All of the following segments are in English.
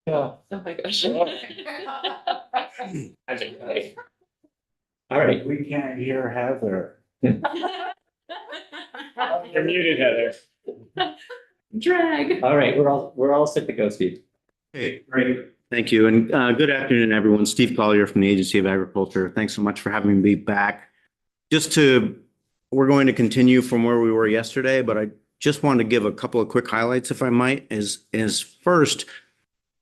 Yeah. Oh my gosh. All right. We can't hear Heather. You're muted, Heather. Drag. All right, we're all set to go, Steve. Hey, great. Thank you. And good afternoon, everyone. Steve Collier from the Agency of Agriculture. Thanks so much for having me back. We're going to continue from where we were yesterday, but I just wanted to give a couple of quick highlights, if I might, is first,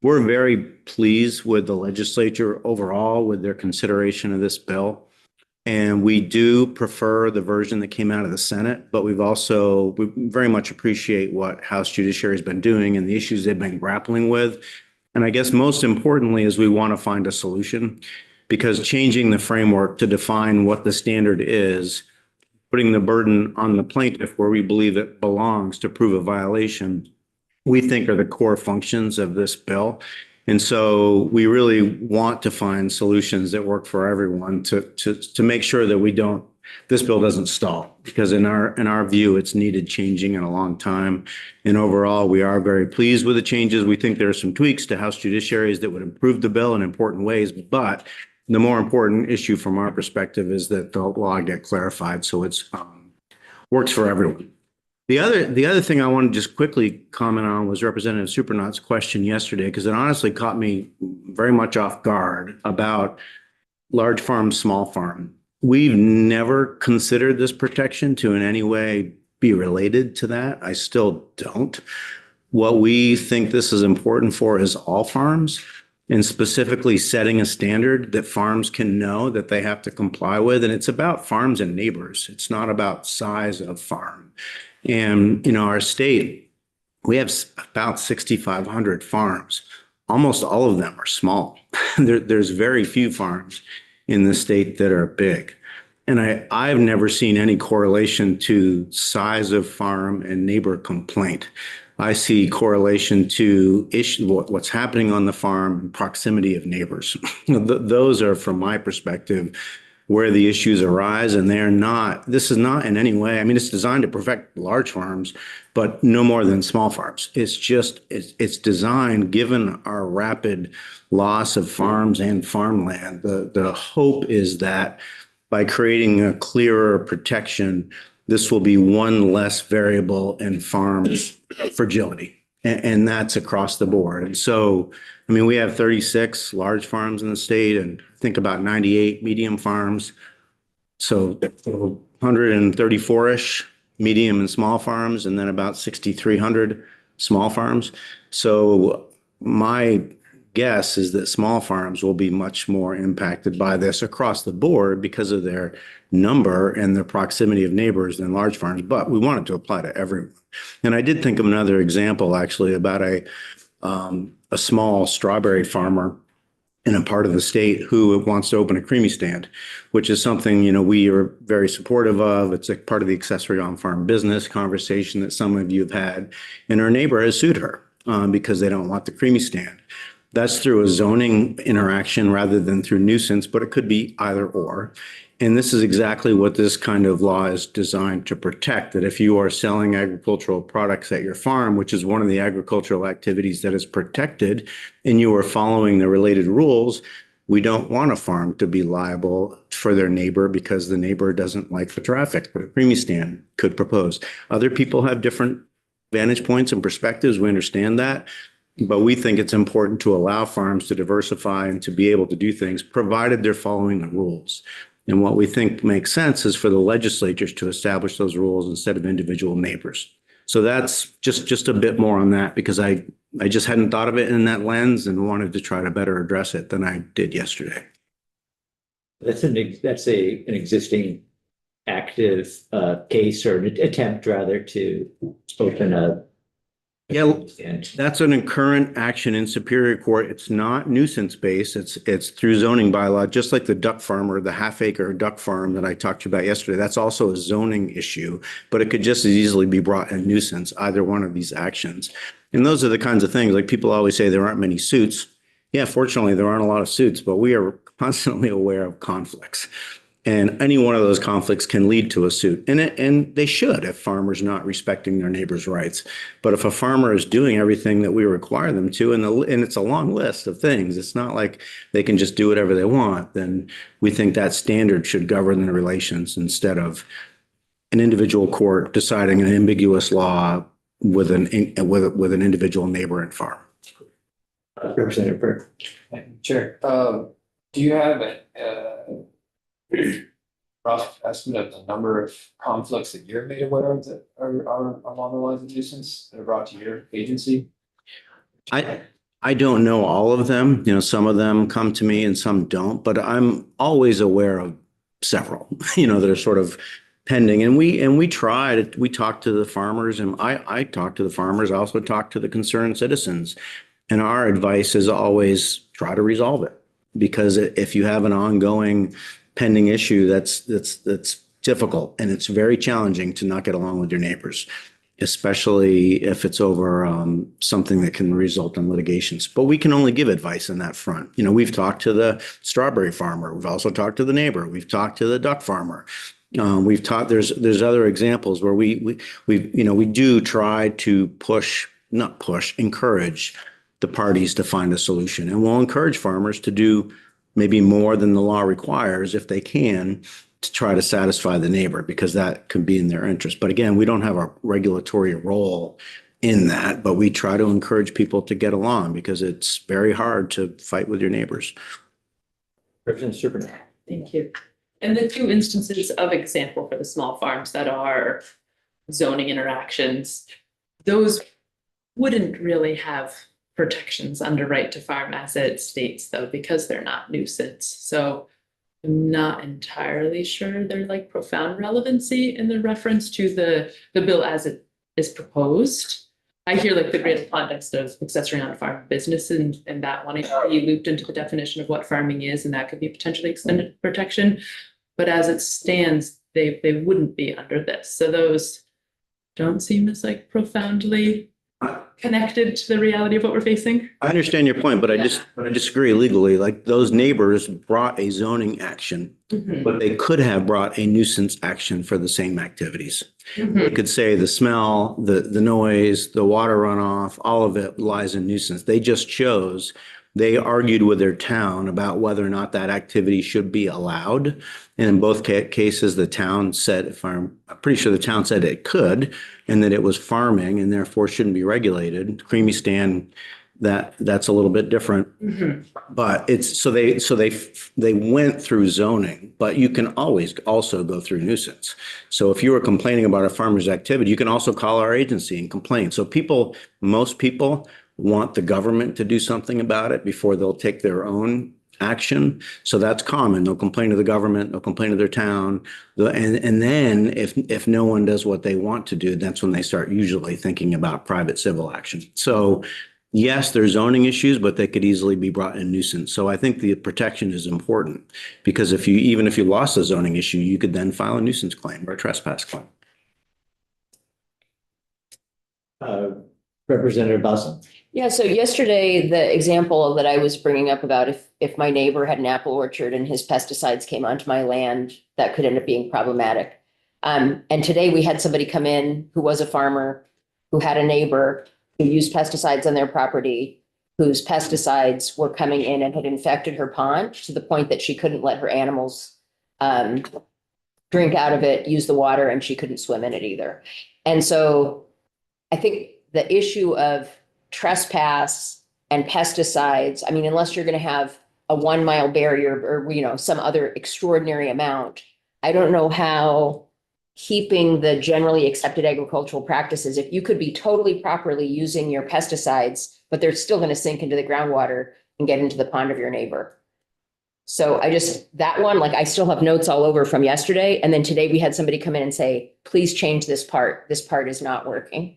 we're very pleased with the legislature overall with their consideration of this bill. And we do prefer the version that came out of the Senate, but we very much appreciate what House Judiciary has been doing and the issues they've been grappling with. And I guess most importantly is we want to find a solution, because changing the framework to define what the standard is, putting the burden on the plaintiff where we believe it belongs to prove a violation, we think are the core functions of this bill. And so we really want to find solutions that work for everyone to make sure that this bill doesn't stall, because in our view, it's needed changing in a long time. And overall, we are very pleased with the changes. We think there are some tweaks to House judiciaries that would improve the bill in important ways, but the more important issue from our perspective is that the law get clarified so it's works for everyone. The other thing I want to just quickly comment on was Representative Supernaut's question yesterday, because it honestly caught me very much off guard about large farm, small farm. We've never considered this protection to in any way be related to that. I still don't. What we think this is important for is all farms, and specifically setting a standard that farms can know that they have to comply with. And it's about farms and neighbors. It's not about size of farm. And, our state, we have about 6,500 farms. Almost all of them are small. There's very few farms in the state that are big. And I've never seen any correlation to size of farm and neighbor complaint. I see correlation to what's happening on the farm and proximity of neighbors. Those are, from my perspective, where the issues arise, and this is not in any way, it's designed to protect large farms, but no more than small farms. It's designed, given our rapid loss of farms and farmland, the hope is that by creating a clearer protection, this will be one less variable in farms' fragility. And that's across the board. And so, we have 36 large farms in the state and think about 98 medium farms. So 134-ish medium and small farms, and then about 6,300 small farms. So my guess is that small farms will be much more impacted by this across the board because of their number and their proximity of neighbors than large farms, but we want it to apply to everyone. And I did think of another example actually about a small strawberry farmer in a part of the state who wants to open a creamy stand, which is something, we are very supportive of. It's a part of the accessory on-farm business conversation that some of you have had, and her neighbor has sued her because they don't want the creamy stand. That's through a zoning interaction rather than through nuisance, but it could be either or. And this is exactly what this kind of law is designed to protect, that if you are selling agricultural products at your farm, which is one of the agricultural activities that is protected, and you are following the related rules, we don't want a farm to be liable for their neighbor because the neighbor doesn't like the traffic that a creamy stand could propose. Other people have different vantage points and perspectives. We understand that. But we think it's important to allow farms to diversify and to be able to do things, provided they're following the rules. And what we think makes sense is for the legislatures to establish those rules instead of individual neighbors. So that's just a bit more on that, because I just hadn't thought of it in that lens and wanted to try to better address it than I did yesterday. That's an existing active case, or an attempt rather, to open a. Yeah, that's an current action in Superior Court. It's not nuisance based. It's through zoning bylaw, just like the duck farm or the half-acre duck farm that I talked to you about yesterday. That's also a zoning issue, but it could just as easily be brought in nuisance, either one of these actions. And those are the kinds of things, like people always say there aren't many suits. Yeah, fortunately, there aren't a lot of suits, but we are constantly aware of conflicts. And any one of those conflicts can lead to a suit. And they should if farmers are not respecting their neighbors' rights. But if a farmer is doing everything that we require them to, and it's a long list of things, it's not like they can just do whatever they want, then we think that standard should govern the relations instead of an individual court deciding an ambiguous law with an individual neighbor and farm. Representative Burke. Sure. Do you have a rough estimate of the number of conflicts that you're made aware of that are along the lines of nuisance that are brought to your agency? I don't know all of them. You know, some of them come to me and some don't, but I'm always aware of several, you know, that are sort of pending. And we talk to the farmers, and I talk to the farmers. I also talk to the concerned citizens. And our advice is always try to resolve it, because if you have an ongoing pending issue, that's difficult, and it's very challenging to not get along with your neighbors, especially if it's over something that can result in litigations. But we can only give advice in that front. You know, we've talked to the strawberry farmer. We've also talked to the neighbor. We've talked to the duck farmer. We've taught, there's other examples where we do try to encourage the parties to find a solution. And we'll encourage farmers to do maybe more than the law requires if they can, to try to satisfy the neighbor, because that could be in their interest. But again, we don't have a regulatory role in that, but we try to encourage people to get along, because it's very hard to fight with your neighbors. Representative Serpent. Thank you. And the two instances of example for the small farms that are zoning interactions, those wouldn't really have protections under right to farm as it states, though, because they're not nuisance. So I'm not entirely sure they're like profound relevancy in the reference to the bill as it is proposed. I hear like the greater context of accessory on farm business and that wanting to be looped into the definition of what farming is, and that could be potentially extended protection. But as it stands, they wouldn't be under this. So those don't seem as like profoundly connected to the reality of what we're facing. I understand your point, but I disagree legally. Like, those neighbors brought a zoning action, but they could have brought a nuisance action for the same activities. They could say the smell, the noise, the water runoff, all of it lies in nuisance. They argued with their town about whether or not that activity should be allowed. And in both cases, the town said, I'm pretty sure the town said it could, and that it was farming and therefore shouldn't be regulated. Creamy Stand, that's a little bit different. But they went through zoning, but you can always also go through nuisance. So if you were complaining about a farmer's activity, you can also call our agency and complain. So most people want the government to do something about it before they'll take their own action. So that's common. They'll complain to the government, they'll complain to their town. And then if no one does what they want to do, that's when they start usually thinking about private civil action. So yes, there's zoning issues, but they could easily be brought in nuisance. So I think the protection is important, because even if you lost a zoning issue, you could then file a nuisance claim or a trespass claim. Representative Bosson. Yeah, so yesterday, the example that I was bringing up about if my neighbor had an apple orchard and his pesticides came onto my land, that could end up being problematic. And today we had somebody come in who was a farmer, who had a neighbor who used pesticides on their property, whose pesticides were coming in and had infected her pond to the point that she couldn't let her animals drink out of it, use the water, and she couldn't swim in it either. And so I think the issue of trespass and pesticides, I mean, unless you're going to have a 1 mile barrier or, some other extraordinary amount, I don't know how keeping the generally accepted agricultural practices, if you could be totally properly using your pesticides, but they're still going to sink into the groundwater and get into the pond of your neighbor. So that one, like, I still have notes all over from yesterday. And then today we had somebody come in and say, please change this part. This part is not working.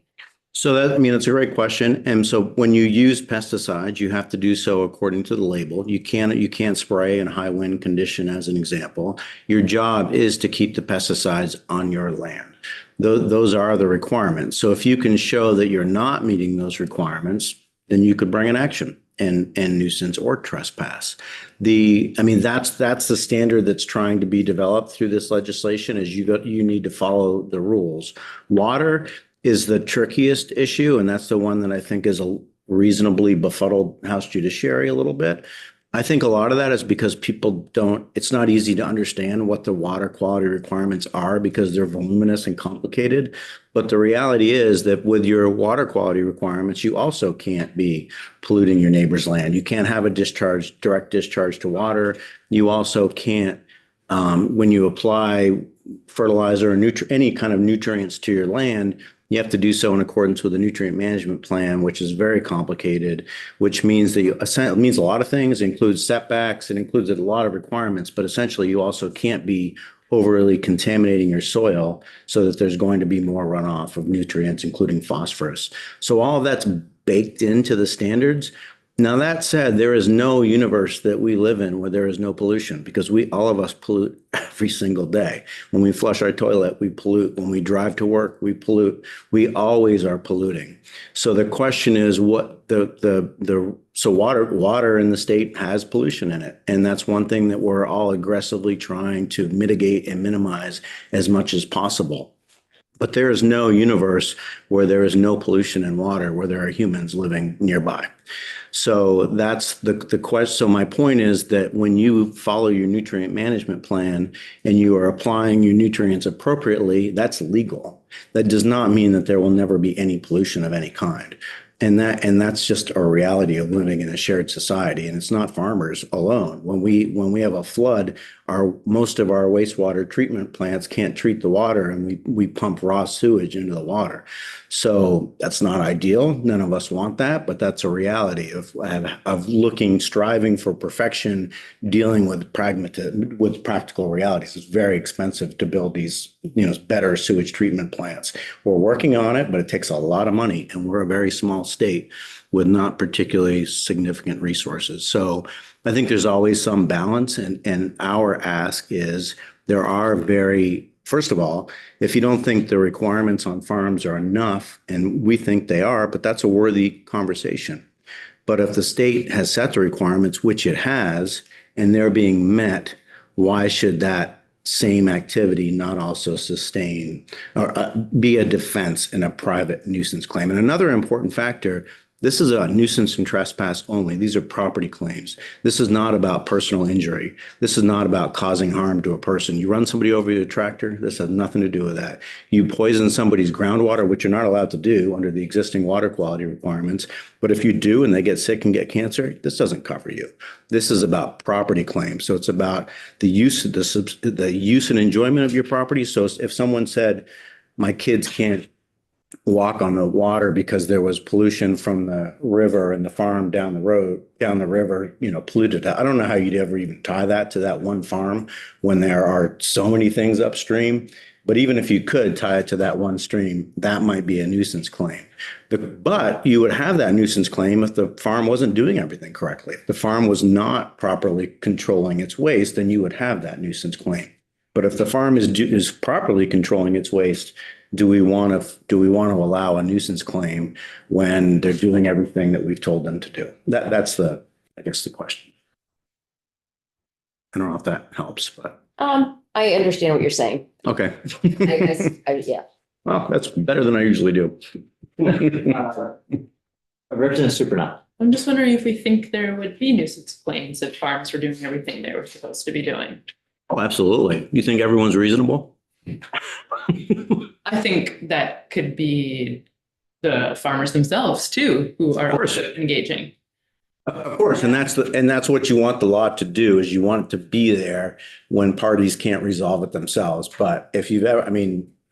So that's a great question. And so when you use pesticides, you have to do so according to the label. You can't spray in high wind condition, as an example. Your job is to keep the pesticides on your land. Those are the requirements. So if you can show that you're not meeting those requirements, then you could bring an action. and nuisance or trespass. That's the standard that's trying to be developed through this legislation is you need to follow the rules. Water is the trickiest issue, and that's the one that I think is a reasonably befuddled House Judiciary a little bit. I think a lot of that is because it's not easy to understand what the water quality requirements are because they're voluminous and complicated. But the reality is that with your water quality requirements, you also can't be polluting your neighbor's land. You can't have a direct discharge to water. You also can't, when you apply fertilizer or any kind of nutrients to your land, you have to do so in accordance with the nutrient management plan, which is very complicated, which means that it means a lot of things. It includes setbacks. It includes a lot of requirements, but essentially you also can't be overly contaminating your soil so that there's going to be more runoff of nutrients, including phosphorus. So all of that's baked into the standards. Now, that said, there is no universe that we live in where there is no pollution because all of us pollute every single day. When we flush our toilet, we pollute. When we drive to work, we pollute. We always are polluting. So the question is so water in the state has pollution in it. And that's one thing that we're all aggressively trying to mitigate and minimize as much as possible. But there is no universe where there is no pollution in water, where there are humans living nearby. So that's the question. So my point is that when you follow your nutrient management plan and you are applying your nutrients appropriately, that's legal. That does not mean that there will never be any pollution of any kind. And that's just a reality of living in a shared society. And it's not farmers alone. When we have a flood, most of our wastewater treatment plants can't treat the water, and we pump raw sewage into the water. So that's not ideal. None of us want that, but that's a reality of striving for perfection, dealing with practical realities. It's very expensive to build these, better sewage treatment plants. We're working on it, but it takes a lot of money, and we're a very small state with not particularly significant resources. So I think there's always some balance, and our ask is first of all, if you don't think the requirements on farms are enough, and we think they are, but that's a worthy conversation. But if the state has set the requirements, which it has, and they're being met, why should that same activity not also sustain or be a defense in a private nuisance claim? And another important factor, this is a nuisance and trespass only. These are property claims. This is not about personal injury. This is not about causing harm to a person. You run somebody over with a tractor, this has nothing to do with that. You poison somebody's groundwater, which you're not allowed to do under the existing water quality requirements. But if you do and they get sick and get cancer, this doesn't cover you. This is about property claims. So it's about the use and enjoyment of your property. So if someone said, my kids can't walk on the water because there was pollution from the river and the farm down the river, polluted. I don't know how you'd ever even tie that to that one farm when there are so many things upstream. But even if you could tie it to that one stream, that might be a nuisance claim. But you would have that nuisance claim if the farm wasn't doing everything correctly. If the farm was not properly controlling its waste, then you would have that nuisance claim. But if the farm is properly controlling its waste, do we want to allow a nuisance claim when they're doing everything that we've told them to do? That's the question. I don't know if that helps, but. I understand what you're saying. Okay. Yeah. Well, that's better than I usually do. Representative Supranat. I'm just wondering if we think there would be nuisance claims if farms were doing everything they were supposed to be doing. Oh, absolutely. You think everyone's reasonable? I think that could be the farmers themselves too, who are also engaging. Of course, and that's what you want the law to do, is you want it to be there when parties can't resolve it themselves. But if you've ever,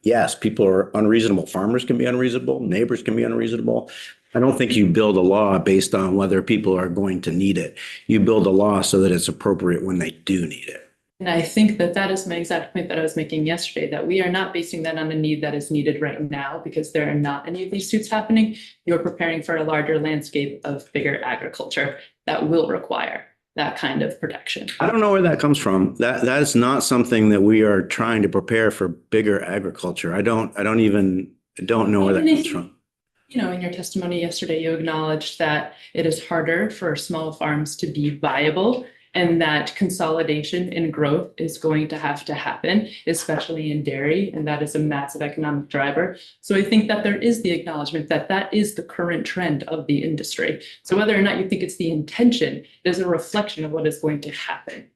yes, people are unreasonable. Farmers can be unreasonable. Neighbors can be unreasonable. I don't think you build a law based on whether people are going to need it. You build a law so that it's appropriate when they do need it. And I think that is my exact point that I was making yesterday, that we are not basing that on a need that is needed right now because there are not any of these suits happening. You're preparing for a larger landscape of bigger agriculture that will require that kind of protection. I don't know where that comes from. That is not something that we are trying to prepare for bigger agriculture. I don't know where that comes from. you know, in your testimony yesterday, you acknowledged that it is harder for small farms to be viable and that consolidation and growth is going to have to happen, especially in dairy, and that is a massive economic driver. So I think that there is the acknowledgement that that is the current trend of the industry. So whether or not you think it's the intention, it is a reflection of what is going to happen.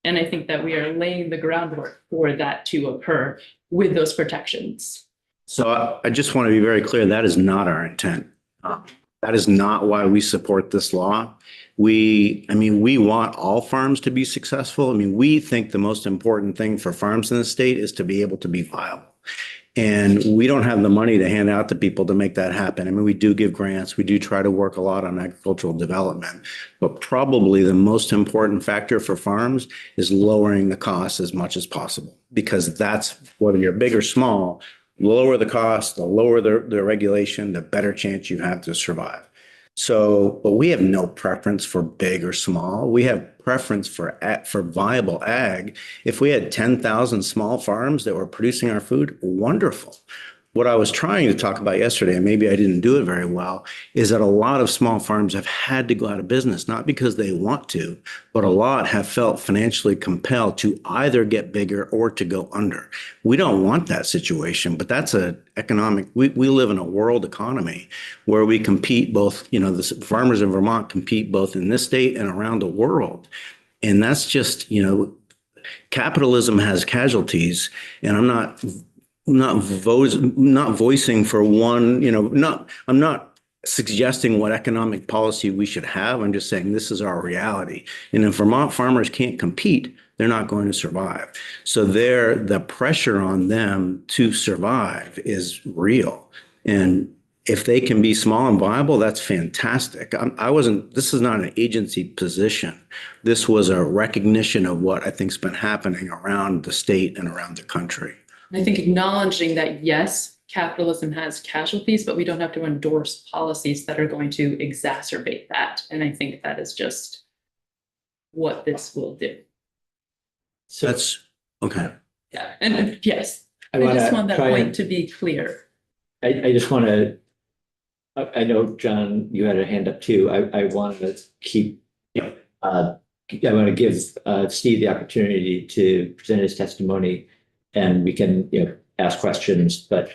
And I think that we are laying the groundwork for that to occur with those protections. So I just want to be very clear, that is not our intent. That is not why we support this law. We want all farms to be successful. I mean, we think the most important thing for farms in the state is to be able to be viable. And we don't have the money to hand out to people to make that happen. I mean, we do give grants. We do try to work a lot on agricultural development. But probably the most important factor for farms is lowering the costs as much as possible. Because that's, whether you're big or small, lower the cost, the lower the regulation, the better chance you have to survive. So, but we have no preference for big or small. We have preference for viable ag. If we had 10,000 small farms that were producing our food, wonderful. What I was trying to talk about yesterday, and maybe I didn't do it very well, is that a lot of small farms have had to go out of business, not because they want to, but a lot have felt financially compelled to either get bigger or to go under. We don't want that situation, but that's an economic, we live in a world economy where we compete both, you know, the farmers in Vermont compete both in this state and around the world. And that's just, you know, capitalism has casualties, and I'm not voicing for one, you know, I'm not suggesting what economic policy we should have. I'm just saying this is our reality. And if Vermont farmers can't compete, they're not going to survive. So the pressure on them to survive is real. And if they can be small and viable, that's fantastic. This is not an agency position. This was a recognition of what I think's been happening around the state and around the country. I think acknowledging that, yes, capitalism has casualties, but we don't have to endorse policies that are going to exacerbate that. And I think that is just what this will do. So That's okay. Yeah, and yes, I I want just to want that try point and, to be clear. I just want to, I know, John, you had a hand up too. I want to keep, I want to give Steve the opportunity to present his testimony, and we can, you know, ask questions, but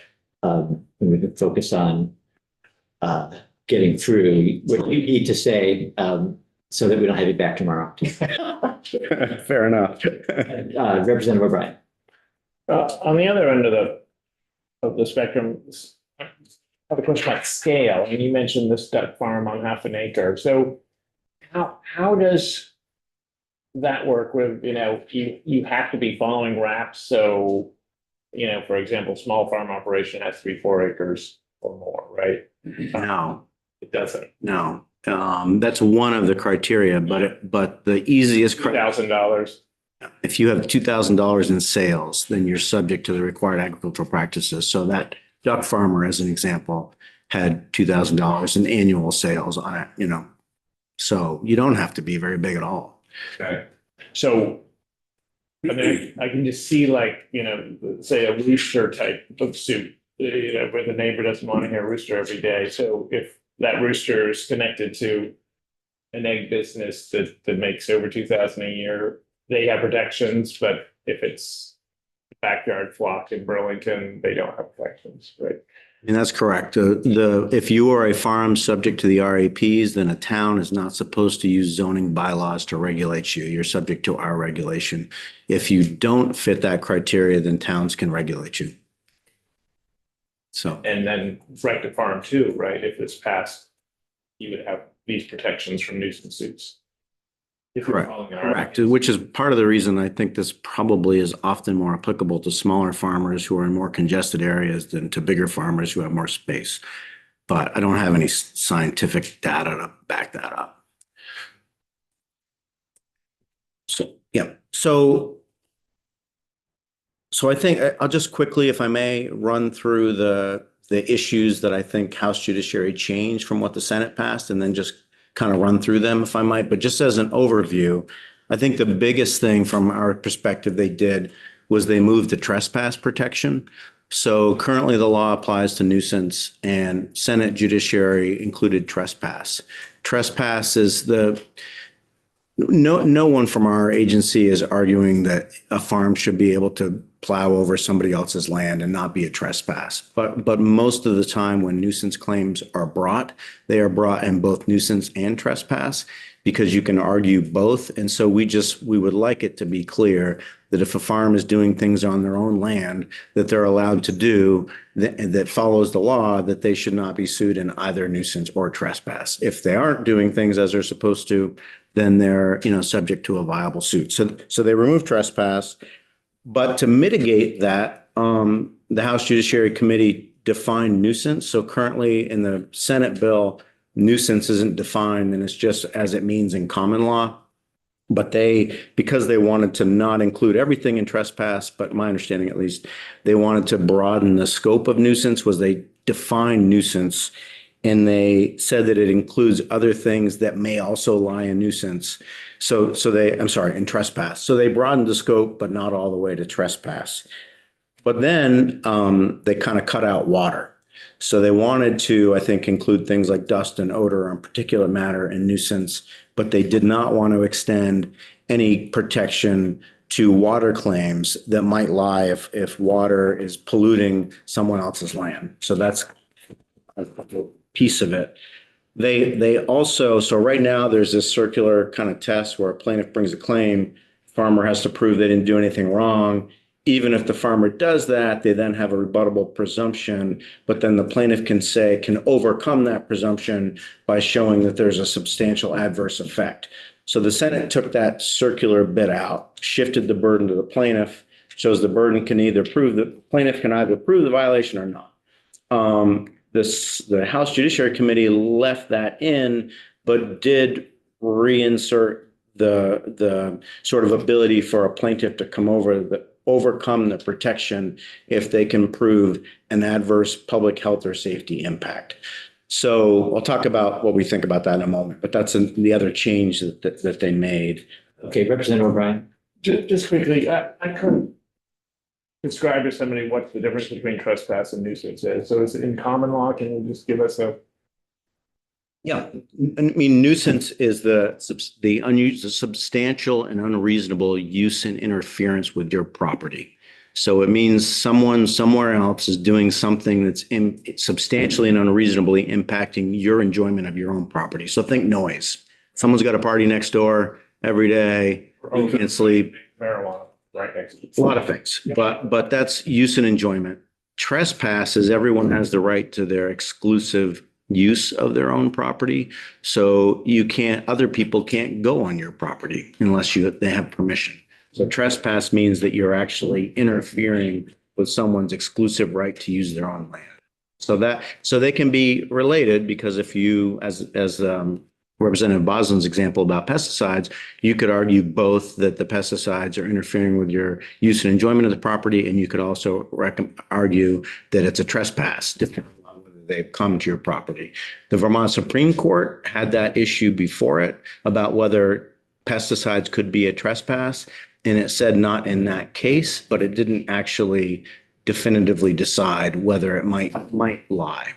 we can focus on getting through what you need to say so that we don't have you back tomorrow. Fair enough. Representative O'Brien. On the other end of the spectrum, I have a question about scale. I mean, you mentioned this duck farm on half an acre. So how does that work with, you know, you have to be following RAPs. So, you know, for example, small farm operation has 3-4 acres or more, right? No, It doesn't. no. That's one of the criteria, but the easiest, $2,000. if you have $2,000 in sales, then you're subject to the required agricultural practices. So that duck farmer, as an example, had $2,000 in annual sales on it, you know. So you don't have to be very big at all. Okay. So I mean, I can just see, like, you know, say a rooster type of soup, you know, where the neighbor doesn't want to hear rooster every day. So if that rooster is connected to an egg business that makes over 2,000 a year, they have protections, but if it's backyard flock in Burlington, they don't have protections, right? And that's correct. If you are a farm subject to the RAPs, then a town is not supposed to use zoning bylaws to regulate you. You're subject to our regulation. If you don't fit that criteria, then towns can regulate you. So, And then right to farm too, right? If it's passed, you would have these protections from nuisance suits. If you're correct, following the correct. RAPs. Which is part of the reason I think this probably is often more applicable to smaller farmers who are in more congested areas than to bigger farmers who have more space. But I don't have any scientific data to back that up. So, yeah. So I think I'll just quickly, if I may, run through the issues that I think House Judiciary changed from what the Senate passed, and then just kind of run through them if I might. But just as an overview, I think the biggest thing from our perspective they did was they moved the trespass protection. So currently the law applies to nuisance and Senate Judiciary included trespass. Trespass is no one from our agency is arguing that a farm should be able to plow over somebody else's land and not be a trespass. But most of the time when nuisance claims are brought, they are brought in both nuisance and trespass because you can argue both. And so we would like it to be clear that if a farm is doing things on their own land that they're allowed to do that follows the law, that they should not be sued in either nuisance or trespass. If they aren't doing things as they're supposed to, then they're, subject to a viable suit. So they remove trespass. But to mitigate that, the House Judiciary Committee defined nuisance. So currently in the Senate bill, nuisance isn't defined and it's just as it means in common law. But because they wanted to not include everything in trespass, but my understanding at least, they wanted to broaden the scope of nuisance was they defined nuisance and they said that it includes other things that may also lie in nuisance. In trespass. So they broadened the scope, but not all the way to trespass. But then they kind of cut out water. So they wanted to, I think, include things like dust and odor on particulate matter and nuisance, but they did not want to extend any protection to water claims that might lie if water is polluting someone else's land. So that's a piece of it. They also, so right now there's this circular kind of test where a plaintiff brings a claim, farmer has to prove they didn't do anything wrong. Even if the farmer does that, they then have a rebuttable presumption, but then the plaintiff can overcome that presumption by showing that there's a substantial adverse effect. So the Senate took that circular bit out, shifted the burden to the plaintiff, shows the plaintiff can either prove the violation or not. The House Judiciary Committee left that in, but did reinsert the sort of ability for a plaintiff to overcome the protection if they can prove an adverse public health or safety impact. So I'll talk about what we think about that in a moment, but that's the other change that they made. Okay, Representative O'Brien. Just quickly, I couldn't describe to somebody what the difference between trespass and nuisance is. So is it in common law? Can you just give us a? Yeah, I mean, nuisance is the substantial and unreasonable use and interference with your property. So it means someone somewhere else is doing something that's substantially and unreasonably impacting your enjoyment of your own property. So think noise. Someone's got a party next door every day. You can't sleep. Marijuana right next to it. A lot of things, but that's use and enjoyment. Trespass is everyone has the right to their exclusive use of their own property. So other people can't go on your property unless they have permission. So trespass means that you're actually interfering with someone's exclusive right to use their own land. So they can be related because if you, as Representative Boslin's example about pesticides, you could argue both that the pesticides are interfering with your use and enjoyment of the property, and you could also argue that it's a trespass, depending on whether they've come to your property. The Vermont Supreme Court had that issue before it about whether pesticides could be a trespass, and it said not in that case, but it didn't actually definitively decide whether it might lie.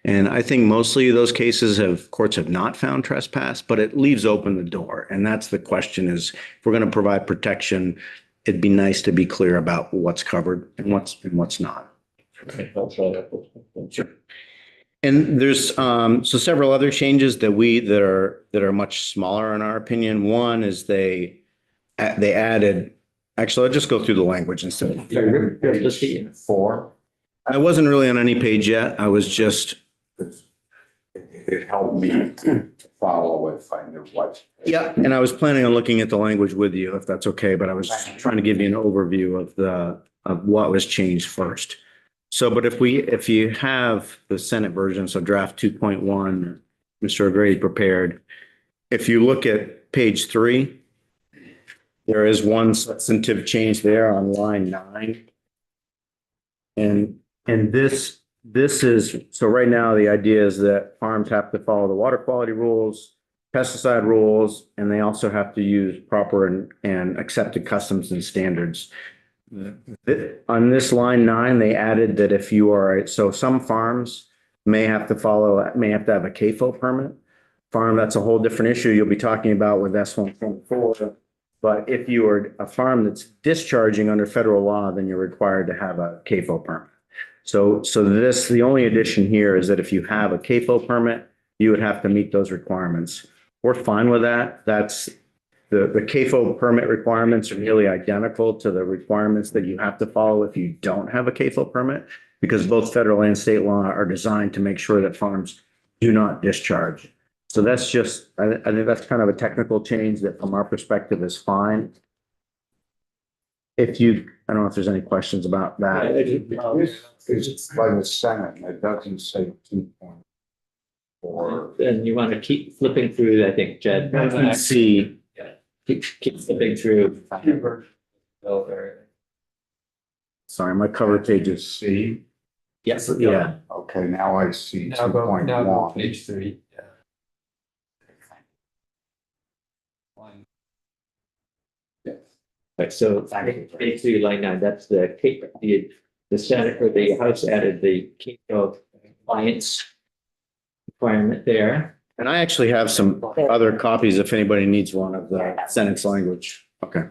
And I think mostly those cases courts have not found trespass, but it leaves open the door. And that's the question is, if we're going to provide protection, it'd be nice to be clear about what's covered and what's not. Okay, that's right. Sure. And there's several other changes that are much smaller in our opinion. One is they added, actually, I'll just go through the language instead. Let's see. Four. I wasn't really on any page yet. I was just. It helped me follow if I knew what. Yeah, and I was planning on looking at the language with you, if that's okay, but I was trying to give you an overview of what was changed first. So, but if you have the Senate version, so draft 2.1, Mr. O'Grady prepared, if you look at page 3, there is one substantive change there on line 9. And this is, so right now the idea is that farms have to follow the water quality rules, pesticide rules, and they also have to use proper and accepted customs and standards. On this line 9, they added that if you are, so some farms may have to have a CAFO permit. Farm, that's a whole different issue you'll be talking about with S124. But if you are a farm that's discharging under federal law, then you're required to have a CAFO permit. So the only addition here is that if you have a CAFO permit, you would have to meet those requirements. We're fine with that. That's the CAFO permit requirements are nearly identical to the requirements that you have to follow if you don't have a CAFO permit, because both federal and state law are designed to make sure that farms do not discharge. So that's just, I think that's kind of a technical change that from our perspective is fine. I don't know if there's any questions about that. It's by the Senate, and it doesn't say 2.4. And you want to keep flipping through, I think, Jed. See, Keep flipping through. sorry, my cover page is C, Yes. Yeah. okay, now I see Now go to 2.1. page 3. Yeah. Right, so basically line 9, that's the Senate or the House added the CAFO compliance requirement there. and I actually have some other copies if anybody needs one of the Senate's language. Okay.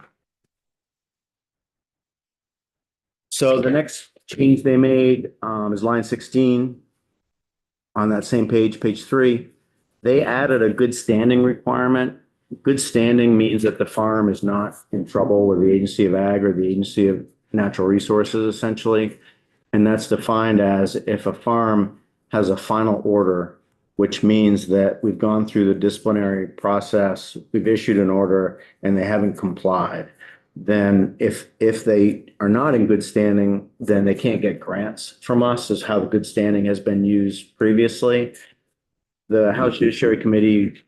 So the next change they made is line 16. On that same page, page 3, they added a good standing requirement. Good standing means that the farm is not in trouble with the Agency of Ag or the Agency of Natural Resources, essentially. And that's defined as if a farm has a final order, which means that we've gone through the disciplinary process, we've issued an order, and they haven't complied. Then if they are not in good standing, then they can't get grants from us, is how the good standing has been used previously. The House Judiciary Committee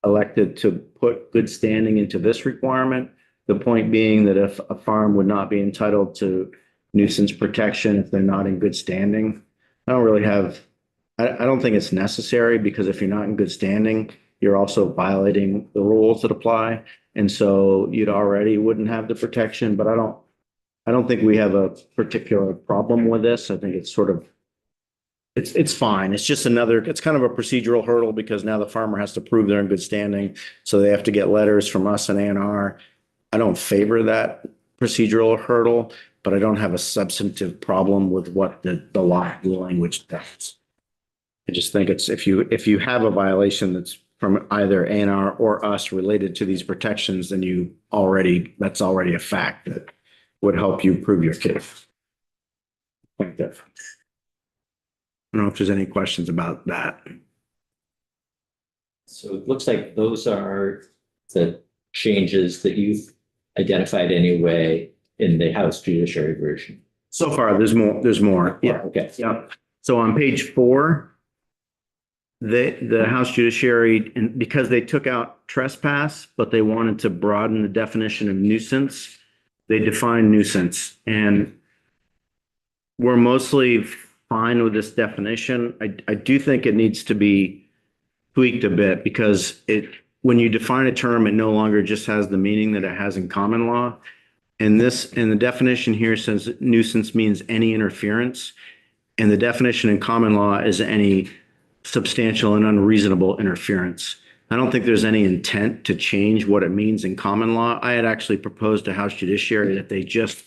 elected to put good standing into this requirement. The point being that if a farm would not be entitled to nuisance protection if they're not in good standing. I don't think it's necessary, because if you're not in good standing, you're also violating the rules that apply. And so you'd already wouldn't have the protection, but I don't think we have a particular problem with this. I think it's sort of, it's fine. It's just it's kind of a procedural hurdle, because now the farmer has to prove they're in good standing. So they have to get letters from us and A&R. I don't favor that procedural hurdle, but I don't have a substantive problem with what the law language does. I just think it's, if you have a violation that's from either A&R or us related to these protections, then that's already a fact that would help you prove your case. Point difference. I don't know if there's any questions about that. So it looks like those are the changes that you've identified anyway in the House Judiciary version. So far, there's more. Yeah. Okay. Yeah. So on page 4, the House Judiciary, and because they took out trespass, but they wanted to broaden the definition of nuisance, they defined nuisance. And we're mostly fine with this definition. I do think it needs to be tweaked a bit, because when you define a term, it no longer just has the meaning that it has in common law. And the definition here says nuisance means any interference. And the definition in common law is any substantial and unreasonable interference. I don't think there's any intent to change what it means in common law. I had actually proposed to House Judiciary that they just,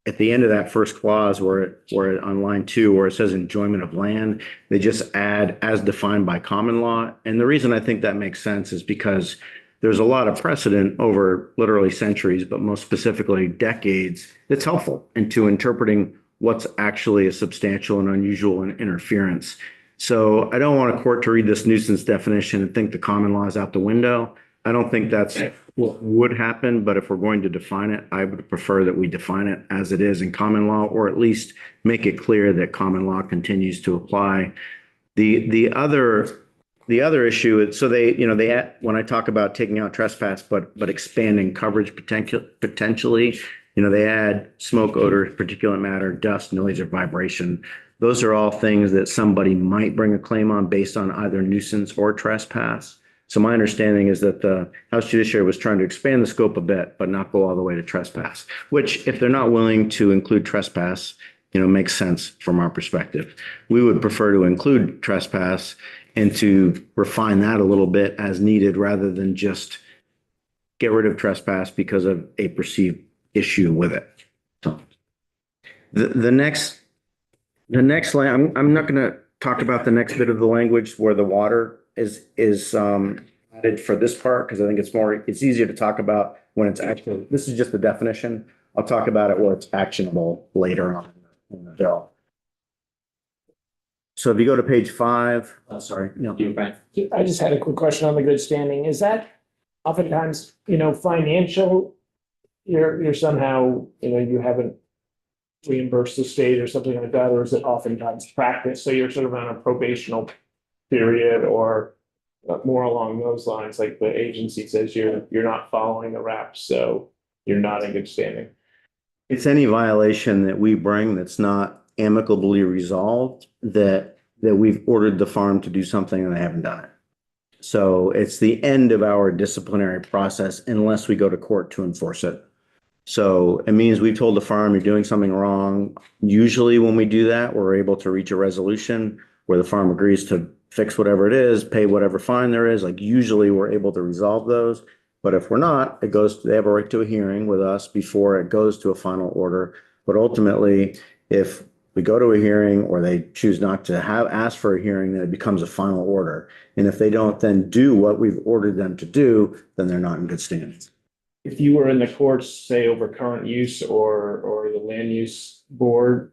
at the end of that first clause where on line 2, where it says enjoyment of land, they just add as defined by common law. And the reason I think that makes sense is because there's a lot of precedent over literally centuries, but most specifically decades, that's helpful into interpreting what's actually a substantial and unusual interference. So I don't want a court to read this nuisance definition and think the common law is out the window. I don't think that's what would happen, but if we're going to define it, I would prefer that we define it as it is in common law, or at least make it clear that common law continues to apply. The other issue is, so when I talk about taking out trespass, but expanding coverage potentially, they add smoke, odor, particulate matter, dust, noise, or vibration. Those are all things that somebody might bring a claim on based on either nuisance or trespass. So my understanding is that the House Judiciary was trying to expand the scope a bit, but not go all the way to trespass, which if they're not willing to include trespass, makes sense from our perspective. We would prefer to include trespass and to refine that a little bit as needed rather than just get rid of trespass because of a perceived issue with it. So the next line, I'm not going to talk about the next bit of the language where the water is added for this part because I think it's easier to talk about when it's actually, this is just the definition. I'll talk about it where it's actionable later on in the bill. So if you go to page 5, sorry, no. You, Brian? I just had a quick question on the good standing. Is that oftentimes, financial? You're somehow, you haven't reimbursed the state or something like that, or is it oftentimes practice? So you're sort of on a probational period or more along those lines, like the agency says you're not following the RAP, so you're not in good standing. It's any violation that we bring that's not amicably resolved that we've ordered the farm to do something and they haven't done it. So it's the end of our disciplinary process unless we go to court to enforce it. So it means we've told the farm you're doing something wrong. Usually when we do that, we're able to reach a resolution where the farm agrees to fix whatever it is, pay whatever fine there is. Like usually we're able to resolve those. But if we're not, they have a right to a hearing with us before it goes to a final order. But ultimately, if we go to a hearing or they choose not to ask for a hearing, then it becomes a final order. And if they don't then do what we've ordered them to do, then they're not in good standing. If you were in the courts, say over current use or the land use board,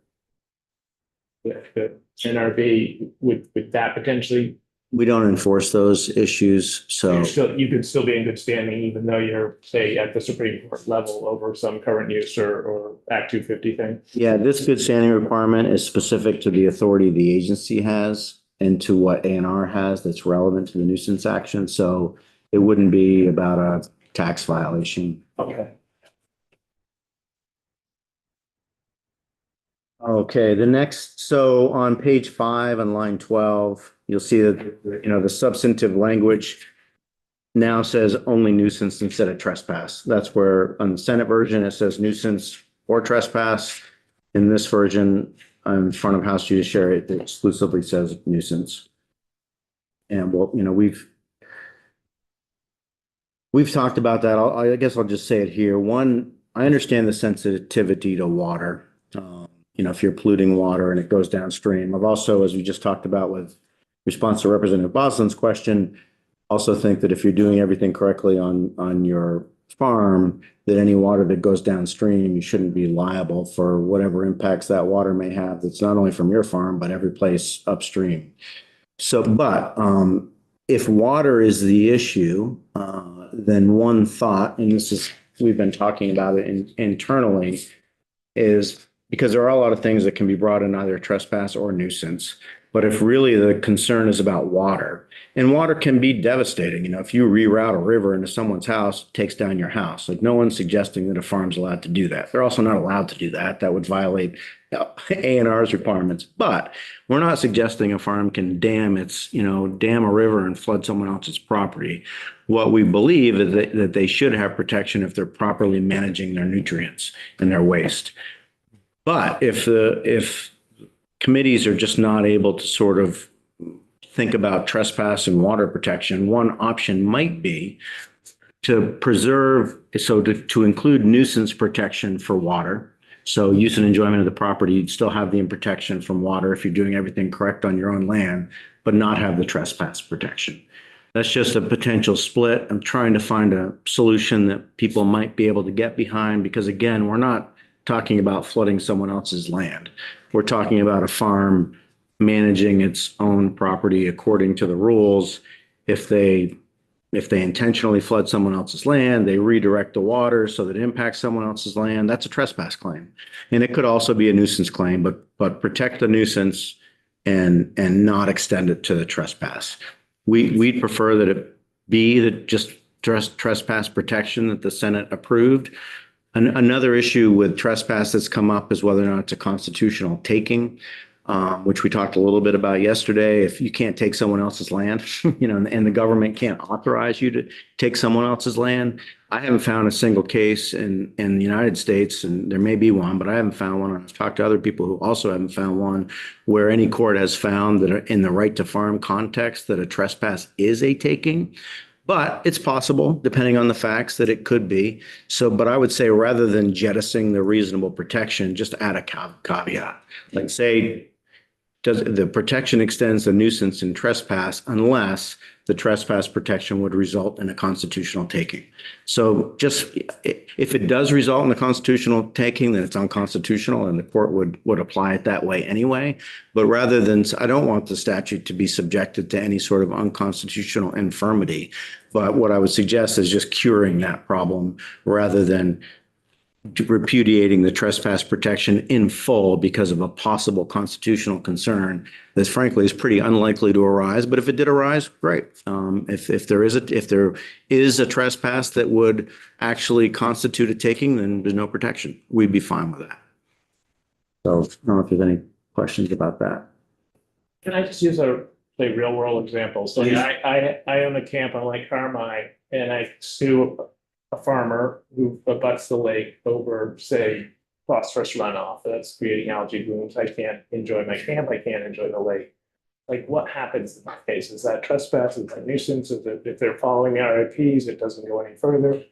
the NRB, would that potentially? We don't enforce those issues, so. You could still be in good standing even though you're, say, at the Supreme Court level over some current use or Act 250 thing? Yeah, this good standing requirement is specific to the authority the agency has and to what A&R has that's relevant to the nuisance action. So it wouldn't be about a tax violation. Okay. Okay, so on page 5 on line 12, you'll see that, the substantive language now says only nuisance instead of trespass. That's where on the Senate version, it says nuisance or trespass. In this version, in front of House Judiciary, it exclusively says nuisance. And we've talked about that. I guess I'll just say it here. One, I understand the sensitivity to water. If you're polluting water and it goes downstream. I've also, as we just talked about with response to Representative Boslin's question, also think that if you're doing everything correctly on your farm, that any water that goes downstream, you shouldn't be liable for whatever impacts that water may have. That's not only from your farm, but every place upstream. So, but if water is the issue, then one thought, and we've been talking about it internally, is because there are a lot of things that can be brought in either trespass or nuisance. But if really the concern is about water, and water can be devastating, if you reroute a river into someone's house, it takes down your house. Like no one's suggesting that a farm's allowed to do that. They're also not allowed to do that. That would violate A&R's requirements. But we're not suggesting a farm can dam a river and flood someone else's property. What we believe is that they should have protection if they're properly managing their nutrients and their waste. But if committees are just not able to sort of think about trespass and water protection, one option might be to to include nuisance protection for water. So use and enjoyment of the property, you'd still have the protection from water if you're doing everything correct on your own land, but not have the trespass protection. That's just a potential split. I'm trying to find a solution that people might be able to get behind because again, we're not talking about flooding someone else's land. We're talking about a farm managing its own property according to the rules. If they intentionally flood someone else's land, they redirect the water so that it impacts someone else's land, that's a trespass claim. And it could also be a nuisance claim, but protect the nuisance and not extend it to the trespass. We'd prefer that it be the just trespass protection that the Senate approved. Another issue with trespass that's come up is whether or not it's a constitutional taking. which we talked a little bit about yesterday. If you can't take someone else's land, and the government can't authorize you to take someone else's land. I haven't found a single case in the United States, and there may be one, but I haven't found one. I've talked to other people who also haven't found one where any court has found that in the right to farm context that a trespass is a taking. But it's possible, depending on the facts, that it could be. So, but I would say rather than jettisoning the reasonable protection, just add a caveat. Like say, does the protection extends the nuisance and trespass unless the trespass protection would result in a constitutional taking. So just if it does result in a constitutional taking, then it's unconstitutional and the court would apply it that way anyway. But rather than, I don't want the statute to be subjected to any sort of unconstitutional infirmity. But what I would suggest is just curing that problem rather than repudiating the trespass protection in full because of a possible constitutional concern that frankly is pretty unlikely to arise. But if it did arise, great. If there is a trespass that would actually constitute a taking, then there's no protection. We'd be fine with that. So I don't know if there's any questions about that. Can I just use a real world example? So Please. I own a camp on Lake Carmine and I sue a farmer who abuts the lake over, say, phosphorus runoff. That's creating algae blooms. I can't enjoy my camp. I can't enjoy the lake. Like what happens in that case? Is that trespass? Is that nuisance? If they're following the RIPs, it doesn't go any further.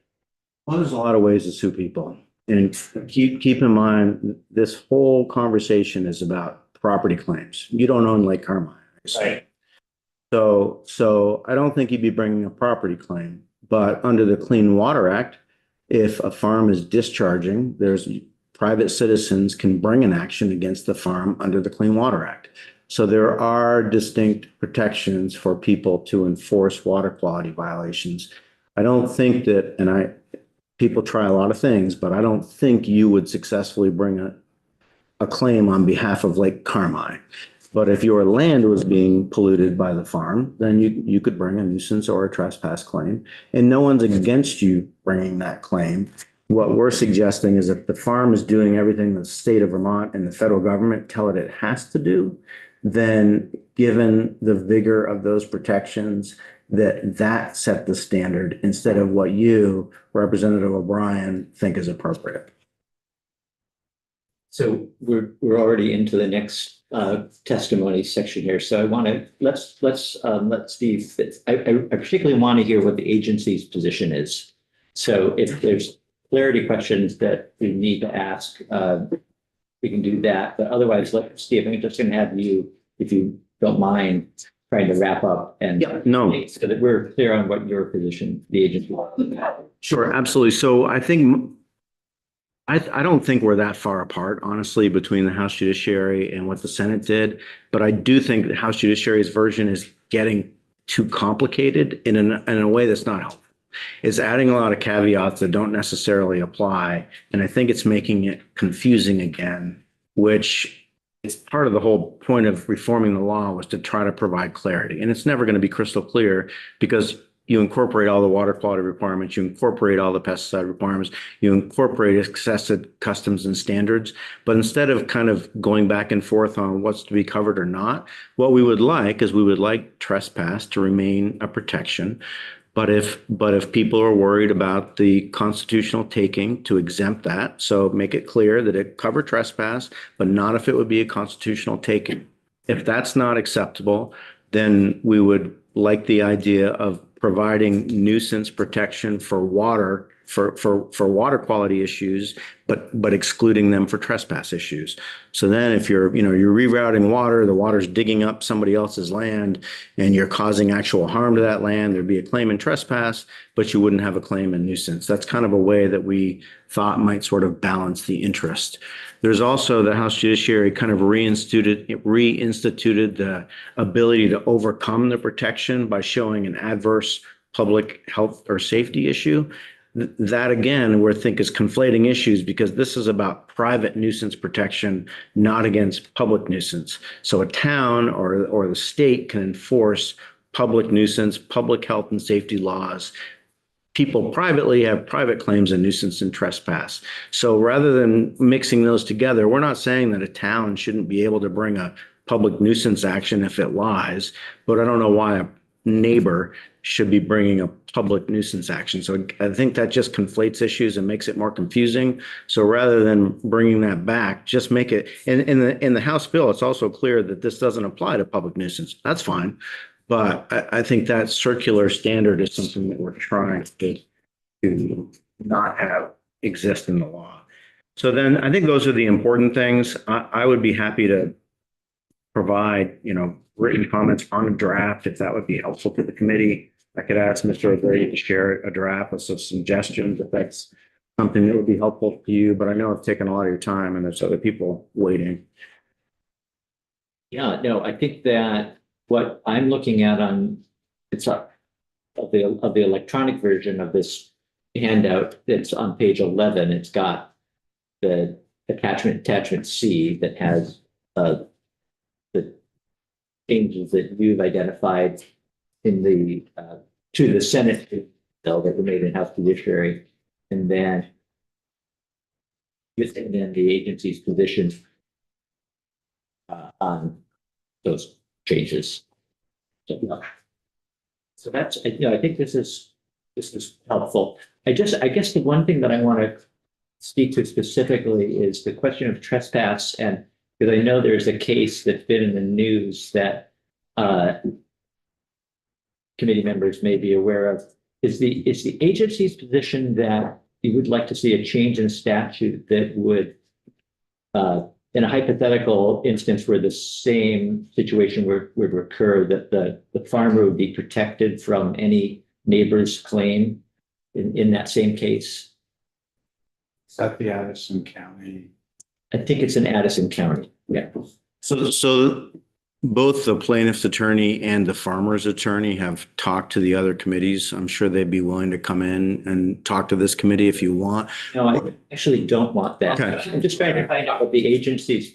Well, there's a lot of ways to sue people. And keep in mind, this whole conversation is about property claims. You don't own Lake Carmine. Right. So I don't think you'd be bringing a property claim. But under the Clean Water Act, if a farm is discharging, there's private citizens can bring an action against the farm under the Clean Water Act. So there are distinct protections for people to enforce water quality violations. I don't think that, people try a lot of things, but I don't think you would successfully bring a claim on behalf of Lake Carmine. But if your land was being polluted by the farm, then you could bring a nuisance or a trespass claim, and no one's against you bringing that claim. What we're suggesting is that the farm is doing everything the state of Vermont and the federal government tell it has to do, then given the vigor of those protections, that set the standard instead of what you, Representative O'Brien, think is appropriate. So we're already into the next testimony section here. So I want to let's let Steve. I particularly want to hear what the agency's position is. So if there's clarity questions that we need to ask, we can do that. But otherwise, Steve, I'm just going to have you, if you don't mind, trying to wrap up and so that we're clear on what your position, the agency. Sure, absolutely. So I think. I don't think we're that far apart, honestly, between the House Judiciary and what the Senate did. But I do think the House Judiciary's version is getting too complicated in a way that's not helpful. It's adding a lot of caveats that don't necessarily apply. And I think it's making it confusing again, which is part of the whole point of reforming the law was to try to provide clarity. And it's never going to be crystal clear because you incorporate all the water quality requirements, you incorporate all the pesticide requirements, you incorporate excessive customs and standards. But instead of kind of going back and forth on what's to be covered or not, what we would like is we would like trespass to remain a protection. But if people are worried about the constitutional taking, to exempt that, so make it clear that it covered trespass, but not if it would be a constitutional taking. If that's not acceptable, then we would like the idea of providing nuisance protection for water, for water quality issues, but excluding them for trespass issues. So then if you're rerouting water, the water's digging up somebody else's land and you're causing actual harm to that land, there'd be a claim in trespass, but you wouldn't have a claim in nuisance. That's kind of a way that we thought might sort of balance the interest. There's also the House Judiciary kind of reinstituted the ability to overcome the protection by showing an adverse public health or safety issue. That again, we think is conflating issues because this is about private nuisance protection, not against public nuisance. So a town or the state can enforce public nuisance, public health and safety laws people privately have private claims of nuisance and trespass. So rather than mixing those together, we're not saying that a town shouldn't be able to bring a public nuisance action if it lies, but I don't know why a neighbor should be bringing a public nuisance action. So I think that just conflates issues and makes it more confusing. So rather than bringing that back, just make it, in the House bill, it's also clear that this doesn't apply to public nuisance. That's fine. But I think that circular standard is something that we're trying to not have exist in the law. So then I think those are the important things. I would be happy to provide, written comments on a draft if that would be helpful to the committee. I could ask Mr. O'Grady to share a draft with some suggestions if that's something that would be helpful to you, but I know I've taken a lot of your time and there's other people waiting. Yeah, no, I think that what I'm looking at of the electronic version of this handout that's on page 11, it's got the attachment C that has the changes that you've identified in the to the Senate bill that were made in House Judiciary, and then the agency's position on those changes. So that's, I think this is helpful. I guess the one thing that I want to speak to specifically is the question of trespass, and because I know there's a case that's been in the news that committee members may be aware of. Is the agency's position that you would like to see a change in statute that would, in a hypothetical instance where the same situation would recur, that the farmer would be protected from any neighbor's claim in that same case? Is that the Addison County? I think it's in Addison County. Yeah. So both the plaintiff's attorney and the farmer's attorney have talked to the other committees. I'm sure they'd be willing to come in and talk to this committee if you want. No, I actually don't want that. Okay. I'm just trying to find out what the agency's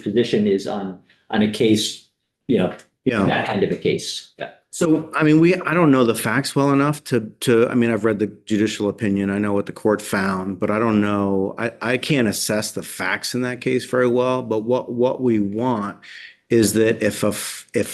position is on a case, Yeah. that kind of a case. Yeah. So, I mean, I don't know the facts well enough I mean, I've read the judicial opinion. I know what the court found, but I don't know. I can't assess the facts in that case very well, but what we want is that if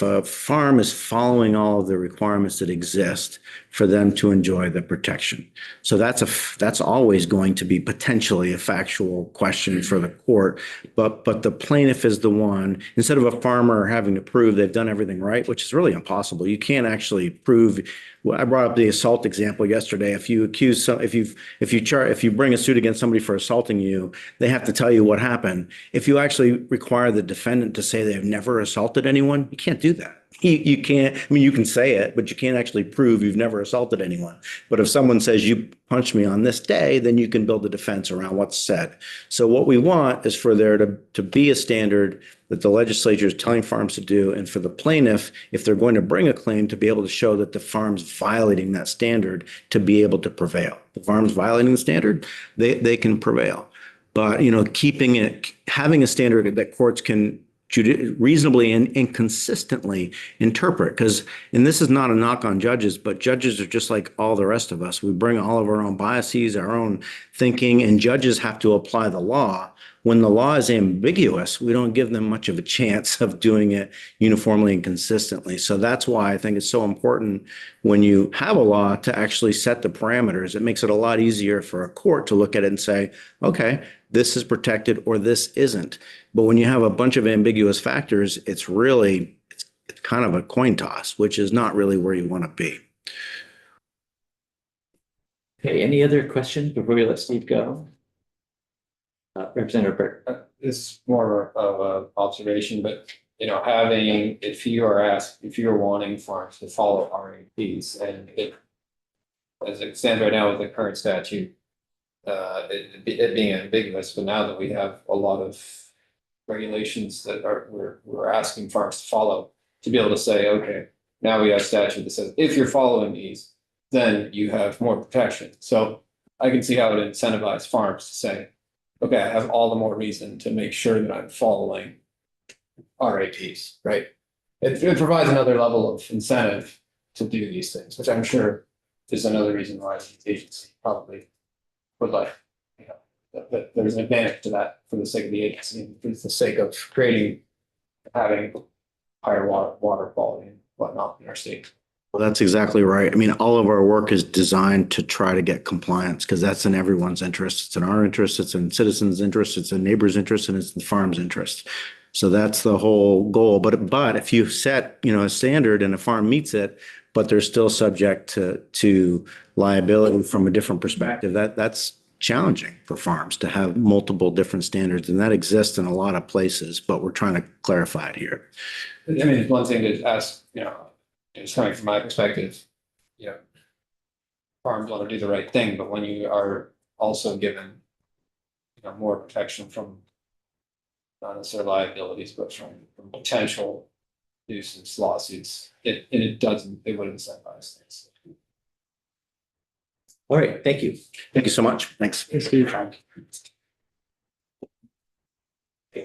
a farm is following all of the requirements that exist for them to enjoy the protection. So that's always going to be potentially a factual question for the court, but the plaintiff is the one, instead of a farmer having to prove they've done everything right, which is really impossible. You can't actually prove. I brought up the assault example yesterday. If you bring a suit against somebody for assaulting you, they have to tell you what happened. If you actually require the defendant to say they've never assaulted anyone, you can't do that. You can't, I mean, you can say it, but you can't actually prove you've never assaulted anyone. But if someone says you punched me on this day, then you can build a defense around what's said. So what we want is for there to be a standard that the legislature is telling farms to do, and for the plaintiff, if they're going to bring a claim, to be able to show that the farm's violating that standard to be able to prevail. The farm's violating the standard, they can prevail. But, having a standard that courts can reasonably and consistently interpret, and this is not a knock on judges, but judges are just like all the rest of us. We bring all of our own biases, our own thinking, and judges have to apply the law. When the law is ambiguous, we don't give them much of a chance of doing it uniformly and consistently. So that's why I think it's so important when you have a law to actually set the parameters. It makes it a lot easier for a court to look at it and say, okay, this is protected or this isn't. But when you have a bunch of ambiguous factors, it's kind of a coin toss, which is not really where you want to be. Okay, any other questions before we let Steve go? Representative Burke. It's more of an observation, but if you're wanting farms to follow RAPs, and as it stands right now with the current statute, it being ambiguous, but now that we have a lot of regulations that we're asking farms to follow, to be able to say, okay, now we have statute that says if you're following these, then you have more protection. So I can see how it incentivizes farms to say, okay, I have all the more reason to make sure that I'm following RAPs, right? It provides another level of incentive to do these things, which I'm sure is another reason why the agency probably would like, you know, that there's an advantage to that for the sake of the agency, and for the sake of creating, having higher water quality and whatnot in our state. Well, that's exactly right. I mean, all of our work is designed to try to get compliance because that's in everyone's interest. It's in our interest, it's in citizens' interest, it's in neighbors' interest, and it's in the farm's interest. So that's the whole goal. But if you set, a standard and a farm meets it, but they're still subject to liability from a different perspective, that's challenging for farms to have multiple different standards. And that exists in a lot of places, but we're trying to clarify it here. I mean, it's one thing to ask, it's coming from my perspective, farms want to do the right thing, but when you are also given, more protection from not necessarily liabilities, but from potential nuisance lawsuits, it would incentivize things. All right, thank you. Thank you so much. Thanks.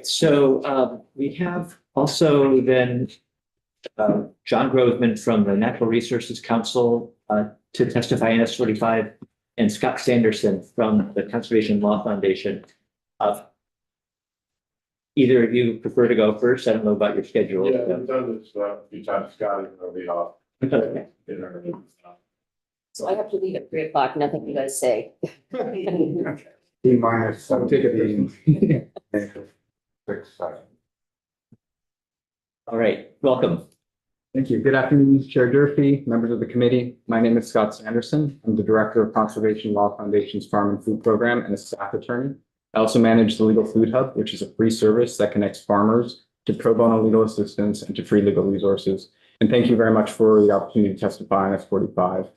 So we have also then John Groveman from the Natural Resources Council to testify in S45, and Scott Sanderson from the Conservation Law Foundation. Either of you prefer to go first? I don't know about your schedule. Yeah, we've done this a few times, Scott, and it'll be off. Okay. So I have to leave at 3:00, nothing you guys say. T minus 17. 6 seconds. All right, welcome. Thank you. Good afternoon, Chair Durfee, members of the committee. My name is Scott Sanderson. I'm the Director of Conservation Law Foundation's Farm and Food Program and a staff attorney. I also manage the Legal Food Hub, which is a free service that connects farmers to pro bono legal assistance and to free legal resources. And thank you very much for the opportunity to testify on S45.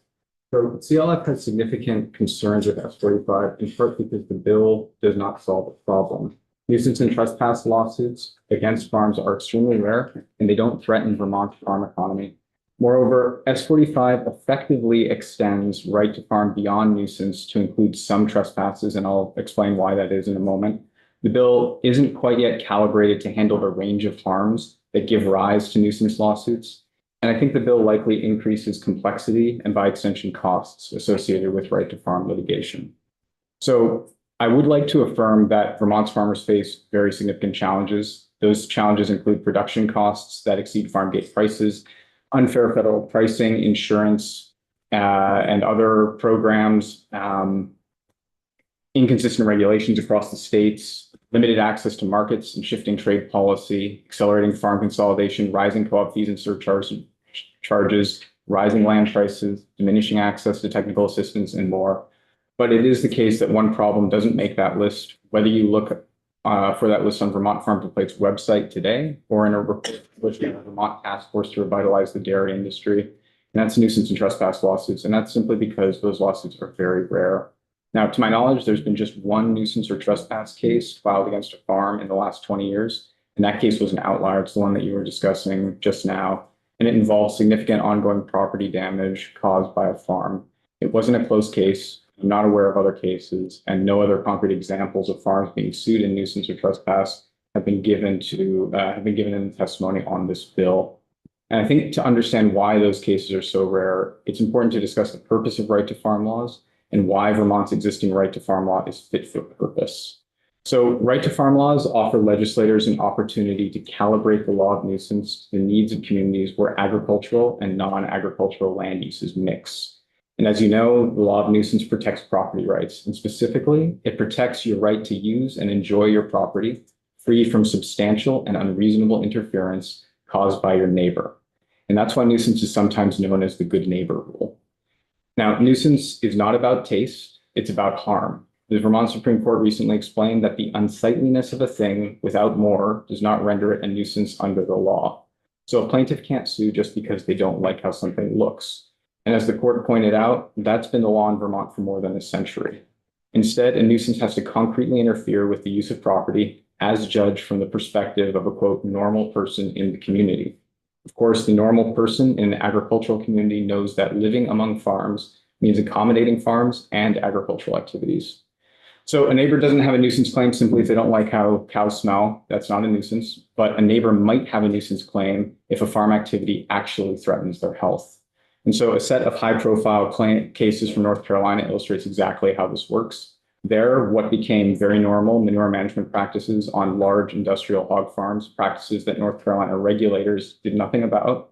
So CLF has significant concerns with S45, in part because the bill does not solve the problem. Nuisance and trespass lawsuits against farms are extremely rare, and they don't threaten Vermont's farm economy. Moreover, S45 effectively extends right to farm beyond nuisance to include some trespasses, and I'll explain why that is in a moment. The bill isn't quite yet calibrated to handle the range of harms that give rise to nuisance lawsuits, and I think the bill likely increases complexity and by extension costs associated with right to farm litigation. So I would like to affirm that Vermont's farmers face very significant challenges. Those challenges include production costs that exceed farm gate prices, unfair federal pricing, insurance, and other programs, inconsistent regulations across the states, limited access to markets and shifting trade policy, accelerating farm consolidation, rising co-op fees and surcharges, rising land prices, diminishing access to technical assistance, and more. But it is the case that one problem doesn't make that list, whether you look for that list on Vermont Farm to Plate's website today or in a report published by the Vermont Task Force to Revitalize the Dairy Industry. And that's nuisance and trespass lawsuits. And that's simply because those lawsuits are very rare. Now, to my knowledge, there's been just one nuisance or trespass case filed against a farm in the last 20 years. And that case was an outlier. It's the one that you were discussing just now. And it involves significant ongoing property damage caused by a farm. It wasn't a closed case. I'm not aware of other cases, and no other concrete examples of farms being sued in nuisance or trespass have been given in the testimony on this bill. And I think to understand why those cases are so rare, it's important to discuss the purpose of right to farm laws and why Vermont's existing right to farm law is fit for purpose. So right to farm laws offer legislators an opportunity to calibrate the law of nuisance to the needs of communities where agricultural and non-agricultural land uses mix. And as you know, the law of nuisance protects property rights, and specifically, it protects your right to use and enjoy your property free from substantial and unreasonable interference caused by your neighbor. And that's why nuisance is sometimes known as the good neighbor rule. Now, nuisance is not about taste, it's about harm. The Vermont Supreme Court recently explained that the unsightliness of a thing without more does not render it a nuisance under the law. So a plaintiff can't sue just because they don't like how something looks. And as the court pointed out, that's been the law in Vermont for more than a century. Instead, a nuisance has to concretely interfere with the use of property as judged from the perspective of a, quote, normal person in the community. Of course, the normal person in an agricultural community knows that living among farms means accommodating farms and agricultural activities. So a neighbor doesn't have a nuisance claim simply if they don't like how cows smell. That's not a nuisance, but a neighbor might have a nuisance claim if a farm activity actually threatens their health. And so a set of high-profile cases from North Carolina illustrates exactly how this works. There, what became very normal manure management practices on large industrial hog farms, practices that North Carolina regulators did nothing about,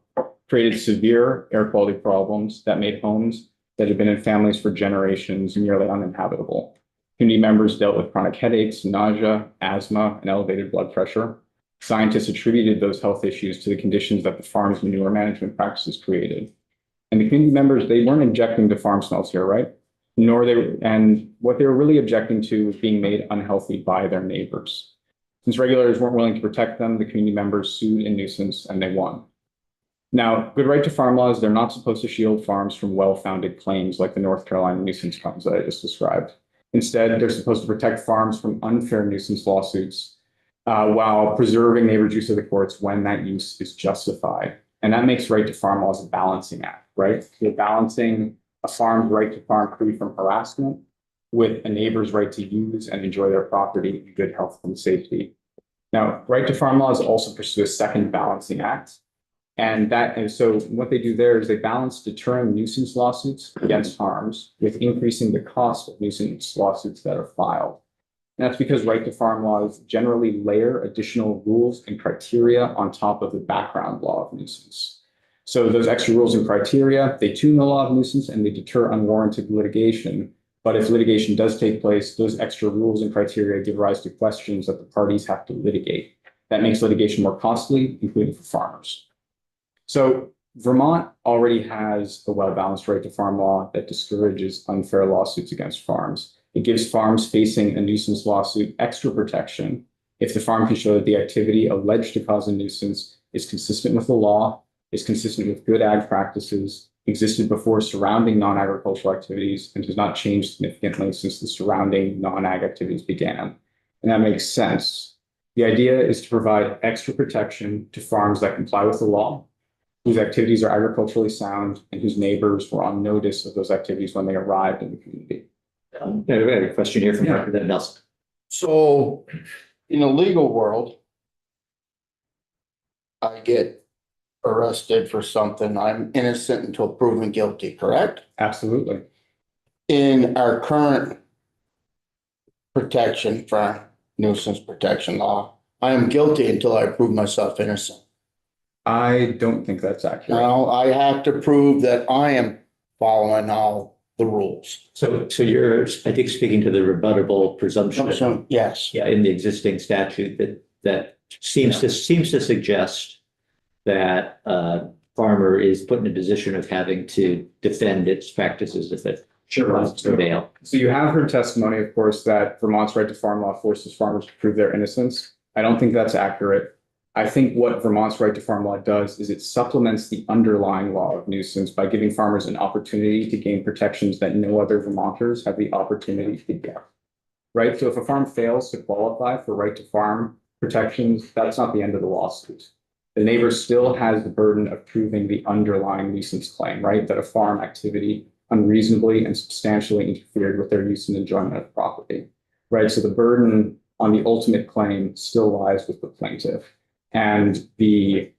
created severe air quality problems that made homes that had been in families for generations nearly uninhabitable. Community members dealt with chronic headaches, nausea, asthma, and elevated blood pressure. Scientists attributed those health issues to the conditions that the farm's manure management practices created. And the community members, they weren't objecting to farm smells here, right? And what they were really objecting to was being made unhealthy by their neighbors. Since regulators weren't willing to protect them, the community members sued in nuisance and they won. Now, good right to farm laws, they're not supposed to shield farms from well-founded claims like the North Carolina nuisance claims that I just described. Instead, they're supposed to protect farms from unfair nuisance lawsuits while preserving neighbor's use of the courts when that use is justified. And that makes right to farm laws a balancing act, right? You're balancing a farm's right to farm free from harassment with a neighbor's right to use and enjoy their property in good health and safety. Now, right to farm laws also pursue a second balancing act. And so what they do there is they balance deterring nuisance lawsuits against harms with increasing the cost of nuisance lawsuits that are filed. And that's because right to farm laws generally layer additional rules and criteria on top of the background law of nuisance. So those extra rules and criteria, they tune the law of nuisance and they deter unwarranted litigation. But if litigation does take place, those extra rules and criteria give rise to questions that the parties have to litigate. That makes litigation more costly, including for farmers. So Vermont already has a well-balanced right to farm law that discourages unfair lawsuits against farms. It gives farms facing a nuisance lawsuit extra protection if the farm can show that the activity alleged to cause a nuisance is consistent with the law, is consistent with good ag practices, existed before surrounding non-agricultural activities, and does not change significantly since the surrounding non-ag activities began. And that makes sense. The idea is to provide extra protection to farms that comply with the law, whose activities are agriculturally sound, and whose neighbors were on notice of those activities when they arrived in the community. I have a question here from Representative Nelson. So in the legal world, I get arrested for something. I'm innocent until proven guilty, correct? Absolutely. In our current protection for nuisance protection law, I am guilty until I prove myself innocent. I don't think that's accurate. Now I have to prove that I am following all the rules. So you're, I think, speaking to the rebuttable presumption. So, yes. Yeah, in the existing statute that seems to suggest that farmer is put in a position of having to defend its practices if it wants to prevail. So you have heard testimony, of course, that Vermont's right to farm law forces farmers to prove their innocence. I don't think that's accurate. I think what Vermont's right to farm law does is it supplements the underlying law of nuisance by giving farmers an opportunity to gain protections that no other Vermonters have the opportunity to get. Right? So if a farm fails to qualify for right to farm protections, that's not the end of the lawsuit. The neighbor still has the burden of proving the underlying nuisance claim, right? That a farm activity unreasonably and substantially interfered with their use and enjoyment of property, right? So the burden on the ultimate claim still lies with the plaintiff. And the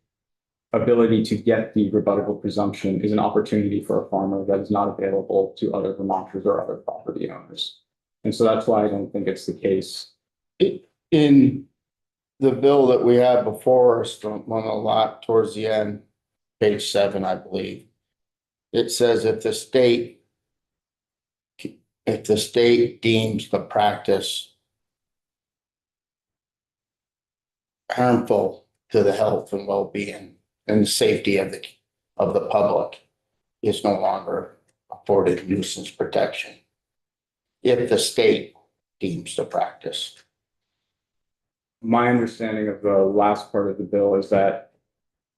ability to get the rebuttable presumption is an opportunity for a farmer that is not available to other Vermonters or other property owners. And so that's why I don't think it's the case. In the bill that we have before us, on a lot towards the end, page 7, I believe, it says if the state deems the practice harmful to the health and well-being and the safety of the public, is no longer afforded nuisance protection if the state deems the practice. My understanding of the last part of the bill is that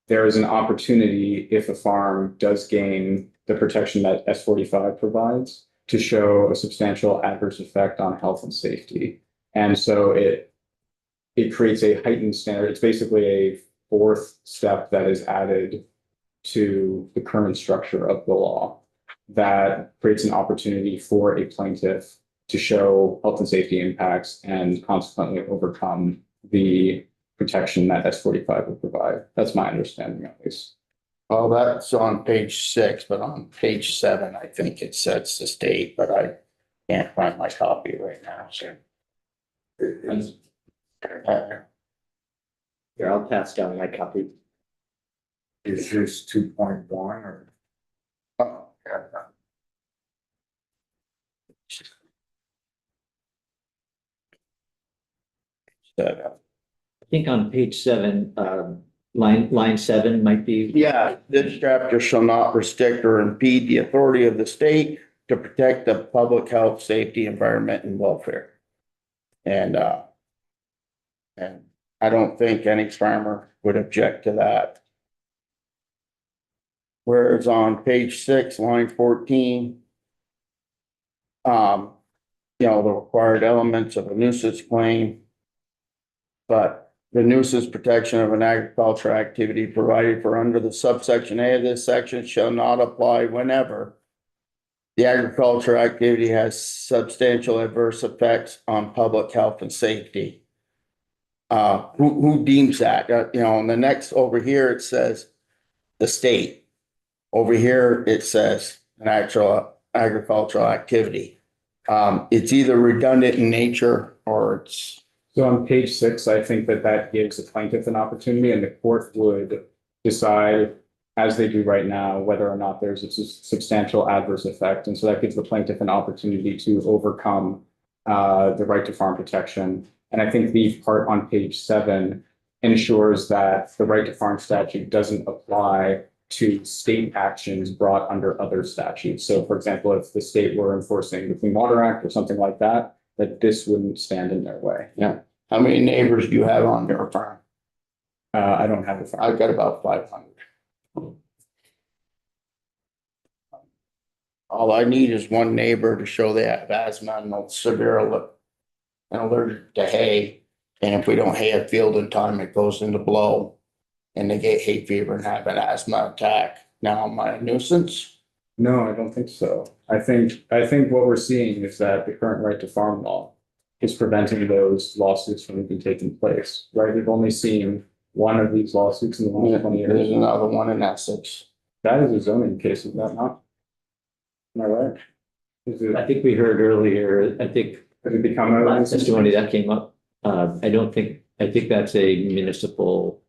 there is an opportunity if a farm does gain the protection that S45 provides to show a substantial adverse effect on health and safety. And so it creates a heightened standard. It's basically a fourth step that is added to the current structure of the law that creates an opportunity for a plaintiff to show health and safety impacts and consequently overcome the protection that S45 would provide. That's my understanding, at least. Well, that's on page 6, but on page 7, I think it sets the state, but I can't find my copy right now, so. Here, I'll pass down my copy. Is this 2.1 or? Oh, yeah. So, I think on page 7, line 7 might be. yeah, this chapter shall not restrict or impede the authority of the state to protect the public health, safety, environment, and welfare. And I don't think any farmer would object to that. Whereas on page 6, line 14, you know, the required elements of a nuisance claim. But the nuisance protection of an agricultural activity provided for under the subsection A of this section shall not apply whenever the agricultural activity has substantial adverse effects on public health and safety. Who deems that? You know, and the next over here, it says the state. Over here, it says an actual agricultural activity. It's either redundant in nature or it's. So on page 6, I think that gives the plaintiff an opportunity and the court would decide, as they do right now, whether or not there's a substantial adverse effect. And so that gives the plaintiff an opportunity to overcome the right to farm protection. And I think the part on page 7 ensures that the right to farm statute doesn't apply to state actions brought under other statutes. So for example, if the state were enforcing the Clean Water Act or something like that, that this wouldn't stand in their way. Yeah. How many neighbors do you have on your farm? I don't have a farm. I've got about 500. All I need is one neighbor to show they have asthma and severe and allergic to hay. And if we don't hay a field in time, it goes into blow and they get hay fever and have an asthma attack. Now, am I a nuisance? No, I don't think so. I think what we're seeing is that the current right to farm law is preventing those lawsuits from even taking place, right? We've only seen one of these lawsuits in the last 20 There's years. another one in Essex. That is a zoning case, is that not? Am I right? Is it, I think we heard earlier, I think has it become a? last testimony that came up, I think that's a municipal,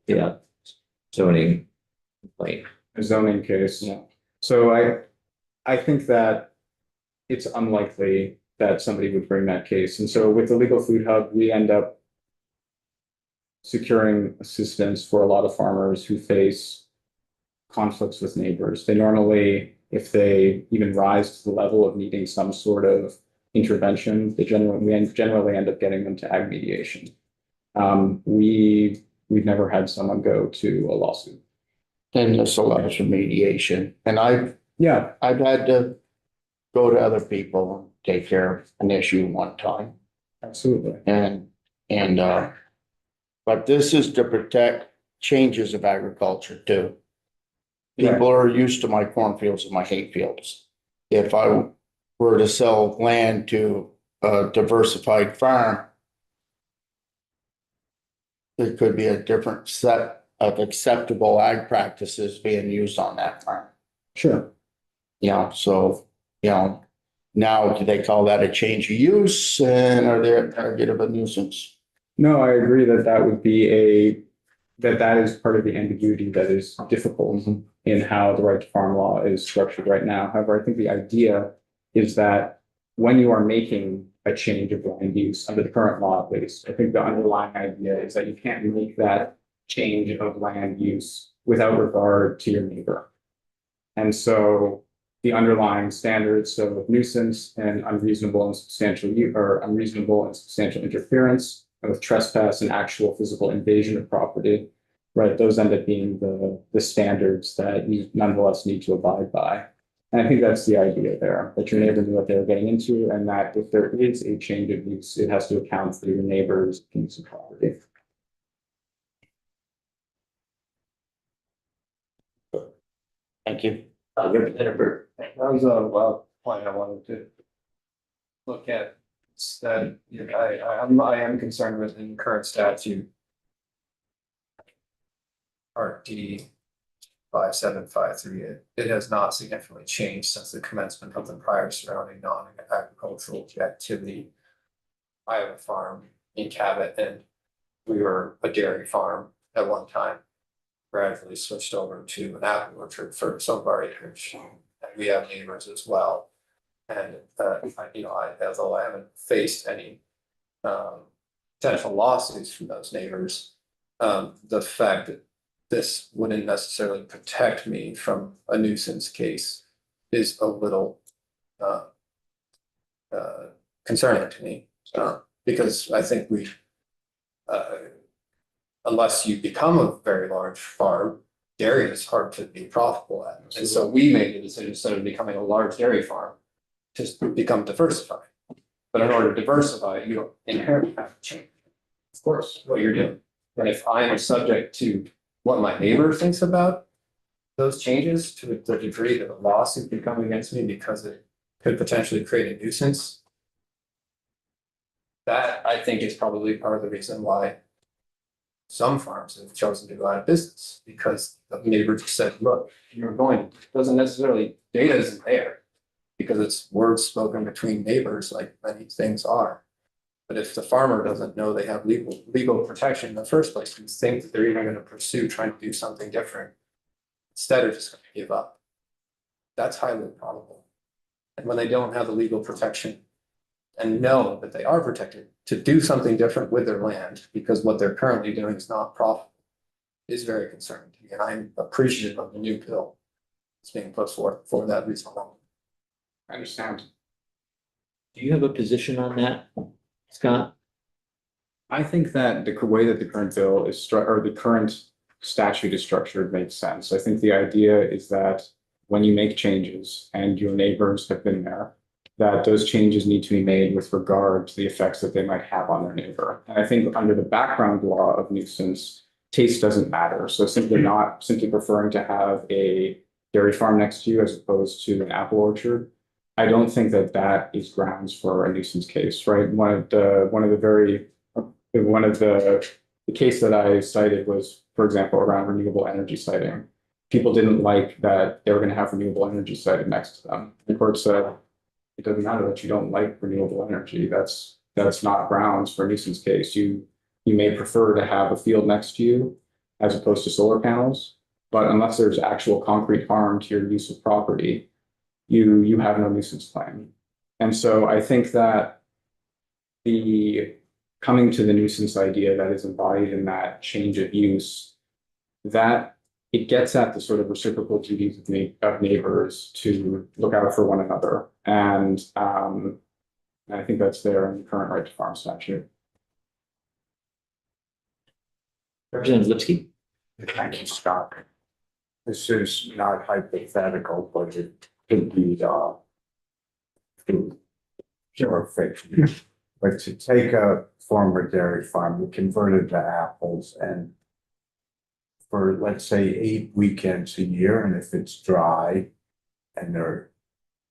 zoning complaint. A zoning case. Yeah. So I think that it's unlikely that somebody would bring that case. And so with the Legal Food Hub, we end up securing assistance for a lot of farmers who face conflicts with neighbors. They normally, if they even rise to the level of needing some sort of intervention, we generally end up getting them to ag mediation. We've never had someone go to a lawsuit. And this allows for mediation. And I've Yeah, had to go to other people and take care of an issue one time. absolutely. But this is to protect changes of agriculture too. People are used to my cornfields and my hay fields. If I were to sell land to a diversified farm, there could be a different set of acceptable ag practices being used on that farm. Sure. Yeah, so, now do they call that a change of use and are they a target of a nuisance? No, I agree that that would be that is part of the ambiguity that is difficult in how the right to farm law is structured right now. However, I think the idea is that when you are making a change of land use under the current law, at least, I think the underlying idea is that you can't make that change of land use without regard to your neighbor. And so the underlying standards of nuisance and unreasonable and substantial interference with trespass and actual physical invasion of property, right? Those end up being the standards that you nonetheless need to abide by. And I think that's the idea there, that your neighbor knew what they were getting into, and that if there is a change of use, it has to account for your neighbor's use of property. Thank you. Representative Burt. That was a point I wanted to look at. It's that, I am concerned with the current statute. Part D, 5753, it has not significantly changed since the commencement of the prior surrounding non-agricultural activity. I have a farm in Cabot and we were a dairy farm at one time. Gradually switched over to an apple orchard for some of our acreage. And we have neighbors as well. And, although I haven't faced any potential lawsuits from those neighbors, the fact that this wouldn't necessarily protect me from a nuisance case is a little concerning to me. Because I think unless you become a very large farm, dairy is hard to be profitable at. And so we made the decision, instead of becoming a large dairy farm, to become diversified. But in order to diversify, you inherently have to change, of course, what you're doing. And if I am subject to what my neighbor thinks about those changes to the degree that a lawsuit could come against me because it could potentially create a nuisance, that I think is probably part of the reason why some farms have chosen to go out of business, because the neighbor just said, look, you're going, doesn't necessarily, data isn't there. Because it's words spoken between neighbors like many things are. But if the farmer doesn't know they have legal protection in the first place, you think that they're even going to pursue trying to do something different instead of just going to give up. That's highly probable. And when they don't have the legal protection and know that they are protected to do something different with their land, because what they're currently doing is not profitable, is very concerning to me. And I'm appreciative of the new bill that's being put forth for that reason alone. I understand. Do you have a position on that, Scott? I think that the way that the current bill is or the current statute is structured makes sense. I think the idea is that when you make changes and your neighbors have been there, that those changes need to be made with regard to the effects that they might have on their neighbor. And I think under the background law of nuisance, taste doesn't matter. So simply preferring to have a dairy farm next to you as opposed to an apple orchard, I don't think that that is grounds for a nuisance case, right? The case that I cited was, for example, around renewable energy siting. People didn't like that they were going to have renewable energy sited next to them. The court said, it doesn't matter that you don't like renewable energy. That's not grounds for a nuisance case. You may prefer to have a field next to you as opposed to solar panels, but unless there's actual concrete harm to your use of property, you have no nuisance claim. And so I think that the coming to the nuisance idea that is embodied in that change of use, that it gets at the sort of reciprocal duties of neighbors to look out for one another. And I think that's there in the current right to farm statute. Representative Lipsky? Thank you, Scott. This is not hypothetical, but it could be pure fiction. But to take a former dairy farm, we converted to apples, and for, let's say, 8 weekends a year, and if it's dry and there are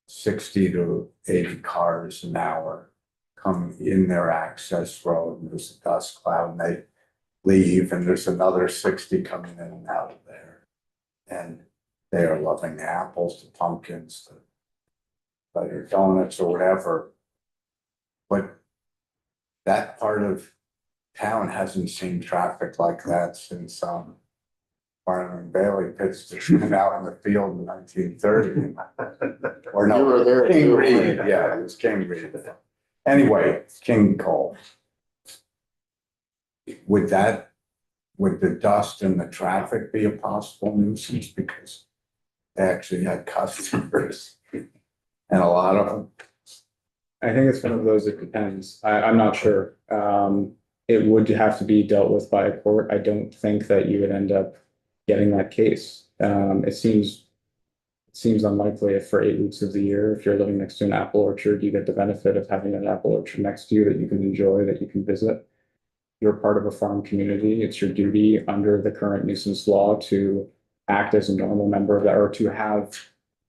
60 to 80 cars an hour come in their access road, and there's a dust cloud, and they leave, and there's another 60 coming in and out of there. And they are loving the apples, the pumpkins, the butter donuts or whatever. But that part of town hasn't seen traffic like that since Barnum and Bailey pitched it out in the field in 1930. Or no, You were there King too. Reed, yeah, it was King Reed. Anyway, King Cole. Would the dust and the traffic be a possible nuisance? Because they actually had customers and a lot of them. I think it's one of those, it depends. I'm not sure. It would have to be dealt with by a court. I don't think that you would end up getting that case. It seems unlikely if for 8 weeks of the year, if you're living next to an apple orchard, you get the benefit of having an apple orchard next to you that you can enjoy, that you can visit. You're part of a farm community. It's your duty under the current nuisance law to act as a normal member of that, or to have,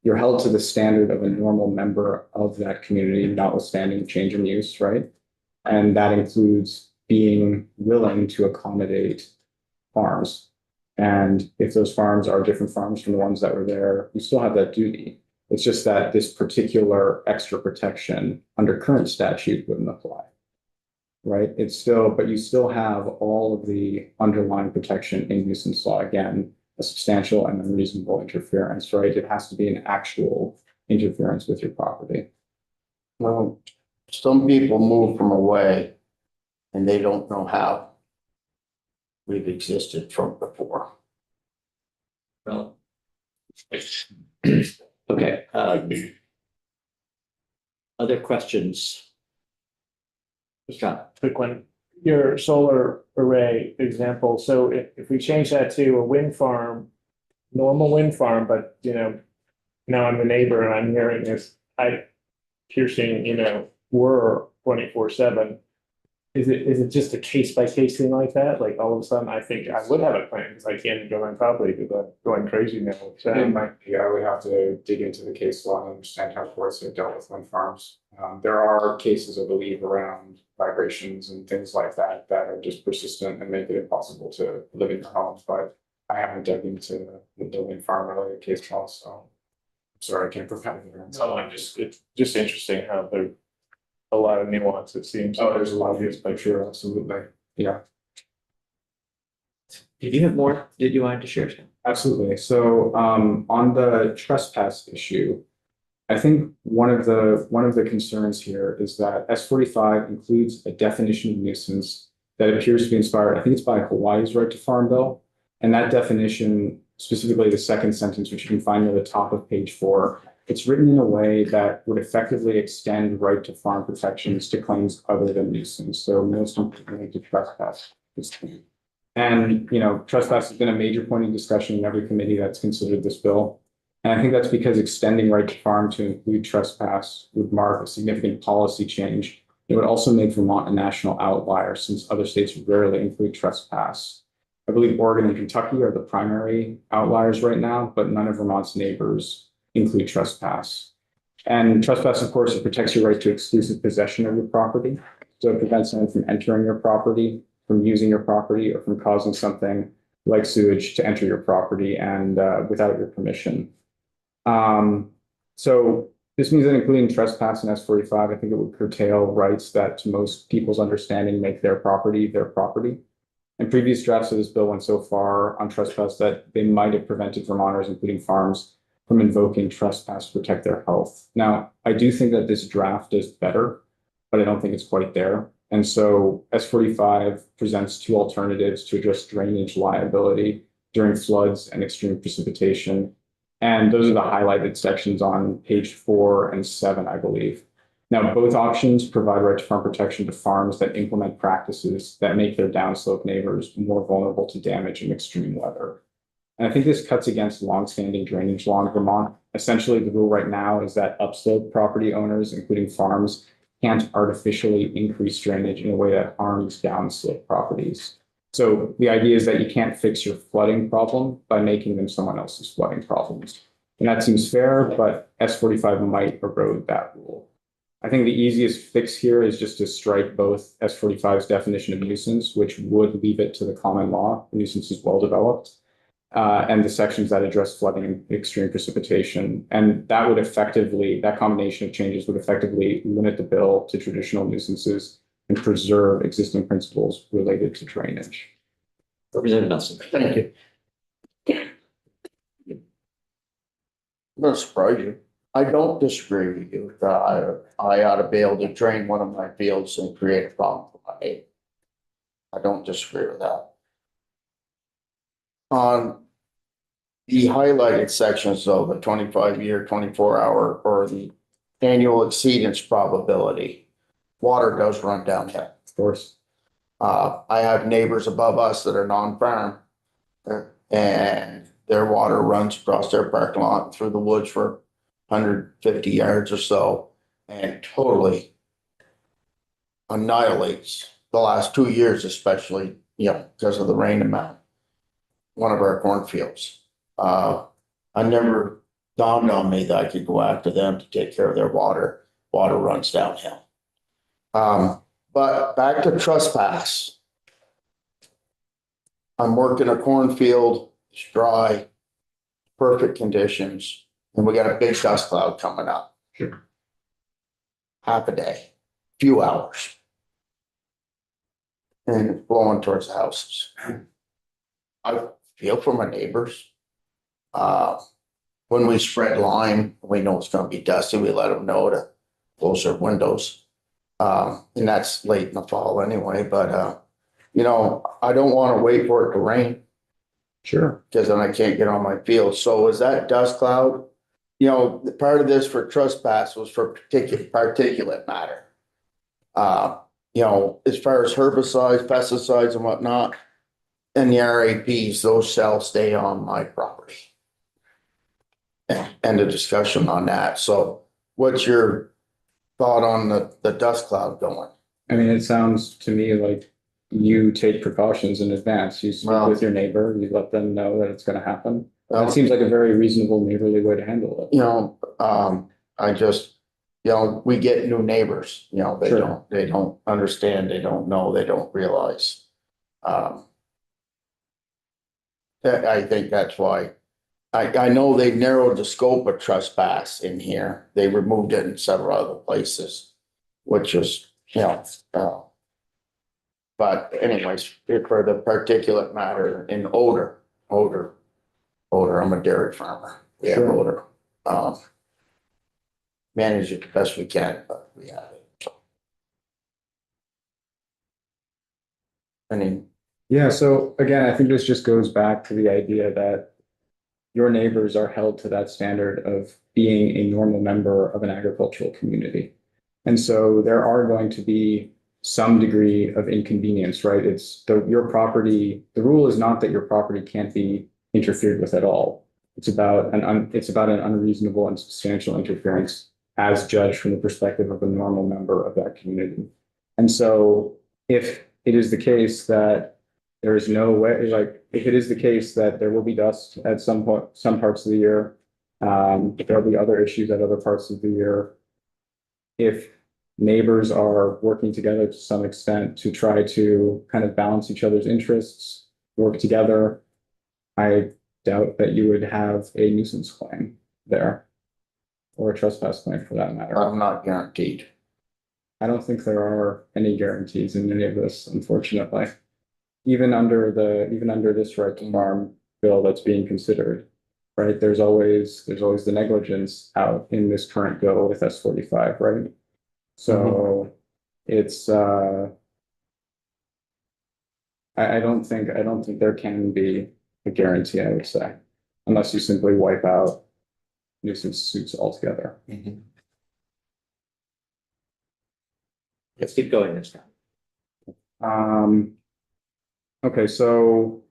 you're held to the standard of a normal member of that community, notwithstanding change in use, right? And that includes being willing to accommodate farms. And if those farms are different farms from the ones that were there, you still have that duty. It's just that this particular extra protection under current statute wouldn't apply. Right? It's still, but you still have all of the underlying protection in nuisance law. Again, a substantial and unreasonable interference, right? It has to be an actual interference with your property. Well, some people move from away and they don't know how we've existed from before. Well. Okay, other questions? John? Quick one, your solar array example, so if we change that to a wind farm, normal wind farm, but now I'm the neighbor and I'm hearing this, piercing, whir 24/7. Is it just a case by case thing like that? Like all of a sudden, I think I would have a claim because I can't go on property because I'm going crazy now. It might be, I would have to dig into the case law and understand how courts have dealt with wind farms. There are cases, I believe, around vibrations and things like that that are just persistent and make it impossible to live in your home. But I haven't dug into the building farm related case law, so I'm sorry, I can't provide an answer. No, it's just interesting how there's a lot of nuance, it seems. Oh, there's a lot of these, but sure, absolutely. Yeah. Did you have more that you wanted to share? Absolutely. So on the trespass issue, I think one of the concerns here is that S45 includes a definition of nuisance that appears to be inspired, I think it's by Hawaii's Right to Farm Bill. And that definition, specifically the second sentence, which you can find near the top of page 4, it's written in a way that would effectively extend right to farm protections to claims other than nuisance. So most importantly to trespass. And, trespass has been a major point of discussion in every committee that's considered this bill. And I think that's because extending right to farm to include trespass would mark a significant policy change. It would also make Vermont a national outlier since other states rarely include trespass. I believe Oregon and Kentucky are the primary outliers right now, but none of Vermont's neighbors include trespass. And trespass, of course, it protects your right to exclusive possession of your property. So it prevents someone from entering your property, from using your property, or from causing something like sewage to enter your property and without your permission. So this means that including trespass in S45, I think it would curtail rights that to most people's understanding make their property their property. And previous drafts of this bill went so far on trespass that they might have prevented Vermonters, including farms, from invoking trespass to protect their health. Now, I do think that this draft is better, but I don't think it's quite there. And so S45 presents two alternatives to address drainage liability during floods and extreme precipitation. And those are the highlighted sections on page 4 and 7, I believe. Now, both options provide right to farm protection to farms that implement practices that make their downslope neighbors more vulnerable to damage in extreme weather. And I think this cuts against longstanding drainage law in Vermont. Essentially, the rule right now is that upslope property owners, including farms, can't artificially increase drainage in a way that harms downslope properties. So the idea is that you can't fix your flooding problem by making them someone else's flooding problems. And that seems fair, but S45 might erode that rule. I think the easiest fix here is just to strike both S45's definition of nuisance, which would leave it to the common law. Nuisance is well developed. And the sections that address flooding and extreme precipitation. And that would effectively, that combination of changes would effectively limit the bill to traditional nuisances and preserve existing principles related to drainage. Representative Nelson. Thank you. I'm gonna surprise you. I don't disagree with you that I ought to be able to drain one of my fields and create a problem for my neighbor. I don't disagree with that. On the highlighted sections, though, the 25-year, 24-hour, or the annual exceedance probability, water does run downhill. Of course. I have neighbors above us that are non-farm, and their water runs across their parking lot through the woods for 150 yards or so, and totally annihilates the last 2 years, especially, because of the rain amount. One of our cornfields. I never dawned on me that I could go after them to take care of their water. Water runs downhill. But back to trespass. I'm working a cornfield, it's dry, perfect conditions, and we got a big dust cloud coming up. Sure. Half a day, few hours. And it's blowing towards the houses. I feel for my neighbors. When we spread lime, we know it's gonna be dusty, we let them know to close their windows. And that's late in the fall anyway, but, you know, I don't wanna wait for it to rain, Sure. because then I can't get on my field. So is that dust cloud? You know, the part of this for trespass was for particulate matter. You know, as far as herbicides, pesticides and whatnot, and the RAPs, those shall stay on my property. End of discussion on that. So what's your thought on the dust cloud going? I mean, it sounds to me like you take precautions in advance. You speak Well- with your neighbor, you let them know that it's gonna happen. Well, That seems like a very reasonable neighborly way to handle it. you know, I just, you know, we get new neighbors, you know, Sure. they don't understand, they don't know, they don't realize. I think that's why, I know they narrowed the scope of trespass in here. They removed it in several other places, which is, you know, but anyways, for the particulate matter in odor, I'm a dairy farmer. We have Sure. odor. Manage it the best we can, but we have it. So. I mean, Yeah, so again, I think this just goes back to the idea that your neighbors are held to that standard of being a normal member of an agricultural community. And so there are going to be some degree of inconvenience, right? Your property, the rule is not that your property can't be interfered with at all. It's about an unreasonable and substantial interference as judged from the perspective of a normal member of that community. And so if it is the case that there is no way, like, if it is the case that there will be dust at some point, some parts of the year, there'll be other issues at other parts of the year. If neighbors are working together to some extent to try to kind of balance each other's interests, work together, I doubt that you would have a nuisance claim there, or a trespass claim for that matter. I'm not guaranteed. I don't think there are any guarantees in any of this, unfortunately. Even under this right to farm bill that's being considered, right? There's always the negligence out in this current bill with S-45, right? So it's I don't think there can be a guarantee, I would say, unless you simply wipe out nuisance suits altogether. Let's keep going this time. Okay, so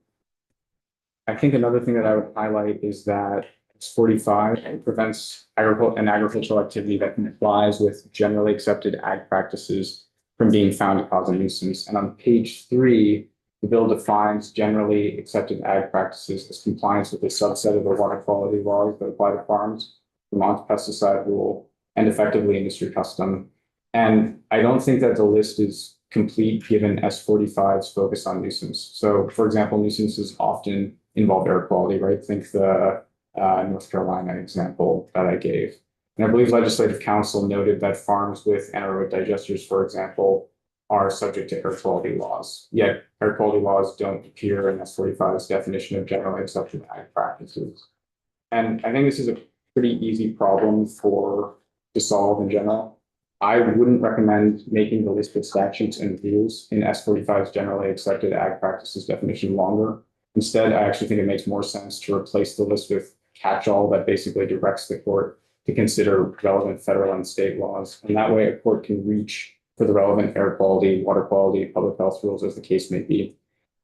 I think another thing that I would highlight is that S-45 prevents an agricultural activity that complies with generally accepted ag practices from being found to cause a nuisance. And on page 3, the bill defines generally accepted ag practices as compliance with a subset of the water quality laws that apply to farms, Vermont pesticide rule, and effectively industry custom. And I don't think that the list is complete given S-45's focus on nuisance. So for example, nuisances often involve air quality, right? Think the North Carolina example that I gave. And I believe Legislative Council noted that farms with anaerobic digesters, for example, are subject to air quality laws. Yet air quality laws don't appear in S-45's definition of generally accepted ag practices. And I think this is a pretty easy problem to solve in general. I wouldn't recommend making the list of statutes and rules in S-45's generally accepted ag practices definition longer. Instead, I actually think it makes more sense to replace the list with catch-all that basically directs the court to consider relevant federal and state laws. And that way a court can reach for the relevant air quality, water quality, public health rules, as the case may be.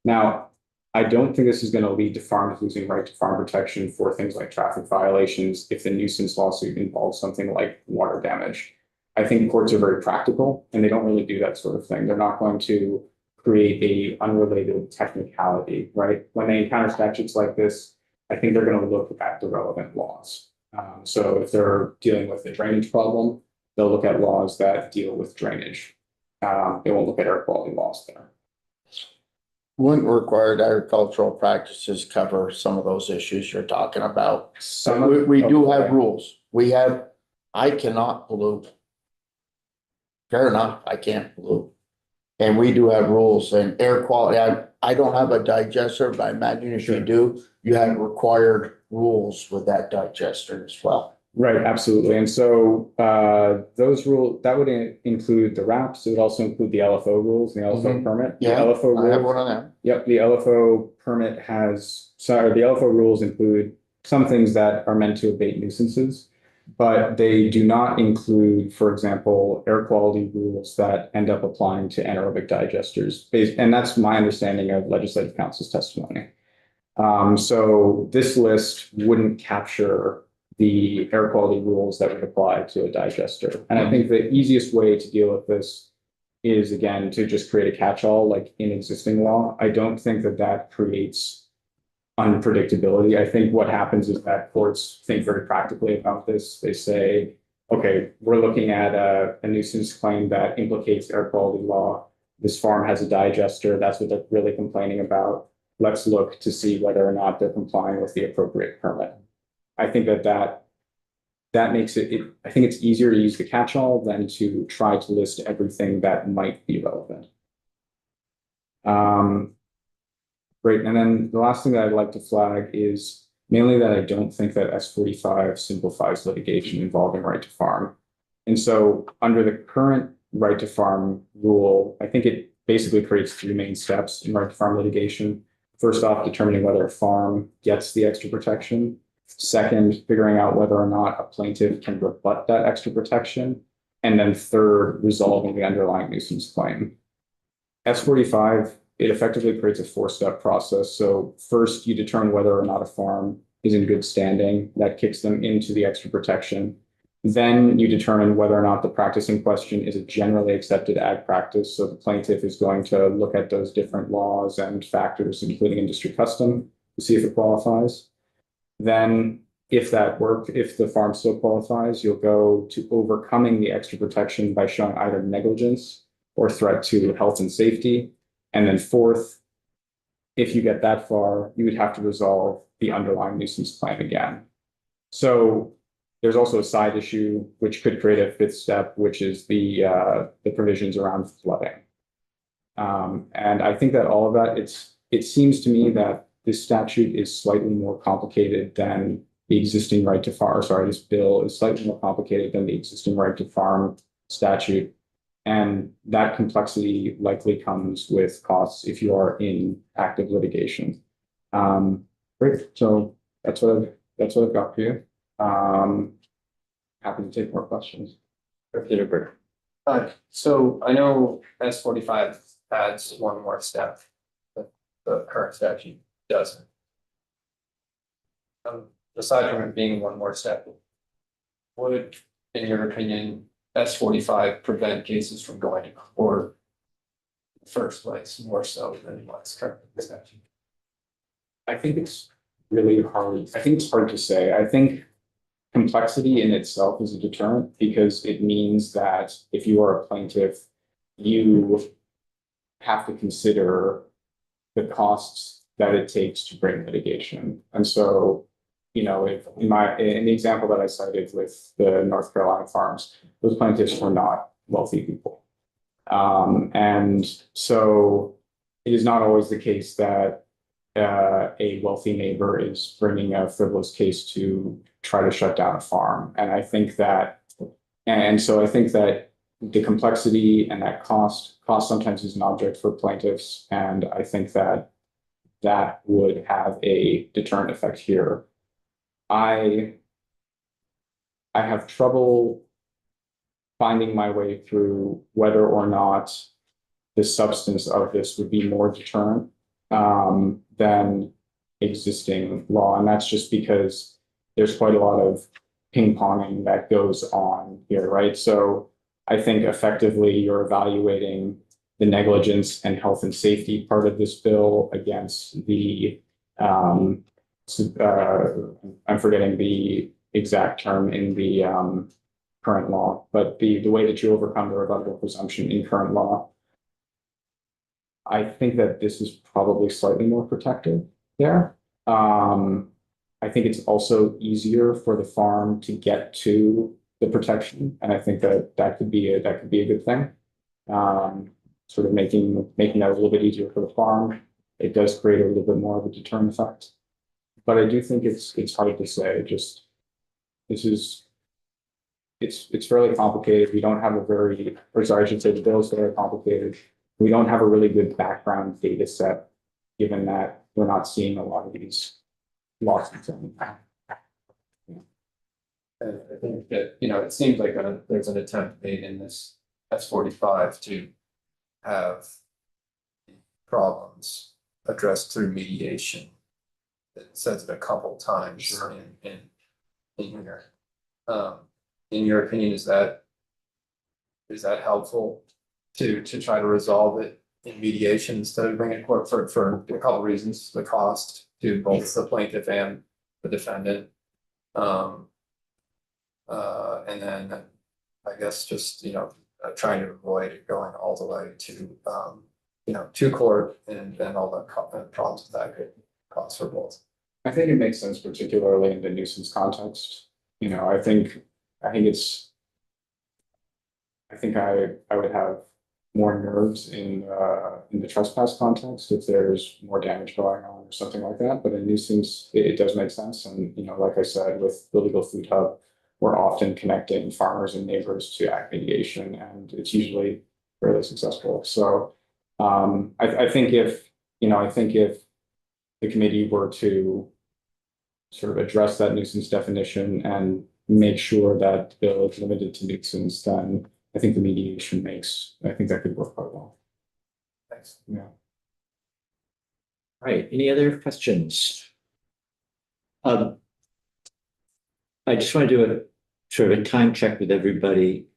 Now, I don't think this is going to lead to farmers losing right to farm protection for things like traffic violations if the nuisance lawsuit involves something like water damage. I think courts are very practical and they don't really do that sort of thing. They're not going to create a unrelated technicality, right? When they encounter statutes like this, I think they're going to look at the relevant laws. So if they're dealing with a drainage problem, they'll look at laws that deal with drainage. They won't look at air quality laws there. Wouldn't required agricultural practices cover some of those issues you're talking about? Some We do have okay. rules. I cannot pollute. Fair enough, I can't pollute. And we do have rules and air quality. I don't have a digester, but I imagine if you Sure. do, you have required rules with that digester as well. Right, absolutely. And so those rules, that would include the RAPs. It would also include the LFO rules, and the LFO Mhm. permit. The Yeah, LFO I have rules. one of them. Yep, the LFO permit has, sorry, the LFO rules include some things that are meant to abate nuisances, but they do not include, for example, air quality rules that end up applying to anaerobic digesters. And that's my understanding of Legislative Council's testimony. So this list wouldn't capture the air quality rules that would apply to a digester. And I think the easiest way to deal with this is, again, to just create a catch-all like in existing law. I don't think that that creates unpredictability. I think what happens is that courts think very practically about this. They say, okay, we're looking at a nuisance claim that implicates air quality law. This farm has a digester. That's what they're really complaining about. Let's look to see whether or not they're complying with the appropriate permit. I think that makes it, I think it's easier to use the catch-all than to try to list everything that might be relevant. Great. And then the last thing that I'd like to flag is mainly that I don't think that S45 simplifies litigation involving right to farm. And so under the current right to farm rule, I think it basically creates three main steps in right to farm litigation. First off, determining whether a farm gets the extra protection. Second, figuring out whether or not a plaintiff can rebut that extra protection. And then third, resolving the underlying nuisance claim. S45, it effectively creates a four-step process. So first, you determine whether or not a farm is in good standing. That kicks them into the extra protection. Then you determine whether or not the practice in question is a generally accepted ag practice. So the plaintiff is going to look at those different laws and factors, including industry custom, to see if it qualifies. Then if the farm still qualifies, you'll go to overcoming the extra protection by showing either negligence or threat to health and safety. And then fourth, if you get that far, you would have to resolve the underlying nuisance claim again. So there's also a side issue which could create a fifth step, which is the provisions around flooding. And I think that all of that, it seems to me that this statute is slightly more complicated than the existing right to farm. Sorry, this bill is slightly more complicated than the existing right to farm statute. And that complexity likely comes with costs if you are in active litigation. Great. So that's what I've got for you. Happy to take more questions. So I know S45 adds one more step that the current statute doesn't. Aside from it being one more step, would, in your opinion, S45 prevent cases from going to court in the first place more so than what's currently in the statute? I think it's really hard. I think it's hard to say. I think complexity in itself is a deterrent because it means that if you are a plaintiff, you have to consider the costs that it takes to bring litigation. And so, you know, if in the example that I cited with the North Carolina farms, those plaintiffs were not wealthy people. And so it is not always the case that a wealthy neighbor is bringing a frivolous case to try to shut down a farm. And I think that, and so I think that the complexity and that cost sometimes is an object for plaintiffs. And I think that that would have a deterrent effect here. I have trouble finding my way through whether or not the substance of this would be more deterrent than existing law. And that's just because there's quite a lot of ping-ponging that goes on here, right? So I think effectively you're evaluating the negligence and health and safety part of this bill against the, I'm forgetting the exact term in the current law, but the way that you overcome the rebuttable presumption in current law I think that this is probably slightly more protective there. I think it's also easier for the farm to get to the protection, and I think that that could be a good thing. Sort of making that a little bit easier for the farm. It does create a little bit more of a deterrent effect. But I do think it's hard to say. Just it's fairly complicated. We don't have I should say the bill is very complicated. We don't have a really good background data set, given that we're not seeing a lot of these losses. And I think that, it seems like there's an attempt made in this S45 to have problems addressed through mediation. It says it a couple times in here. In your opinion, is that helpful to try to resolve it in mediation instead of bringing it to court for a couple of reasons, the cost to both the plaintiff and the defendant? And then I guess just, trying to avoid going all the way to court and then all the problems that could cause for both. I think it makes sense, particularly in the nuisance context. I think I would have more nerves in the trespass context if there's more damage going on or something like that. But in nuisance, it does make sense. And, like I said, with the Legal Food Hub, we're often connecting farmers and neighbors to act mediation, and it's usually fairly successful. So I think if the committee were to sort of address that nuisance definition and make sure that the bill is limited to nuisance, then I think the mediation I think that could work quite well. Thanks. Yeah. Right, any other questions? I just want to do a sort of a time check with everybody.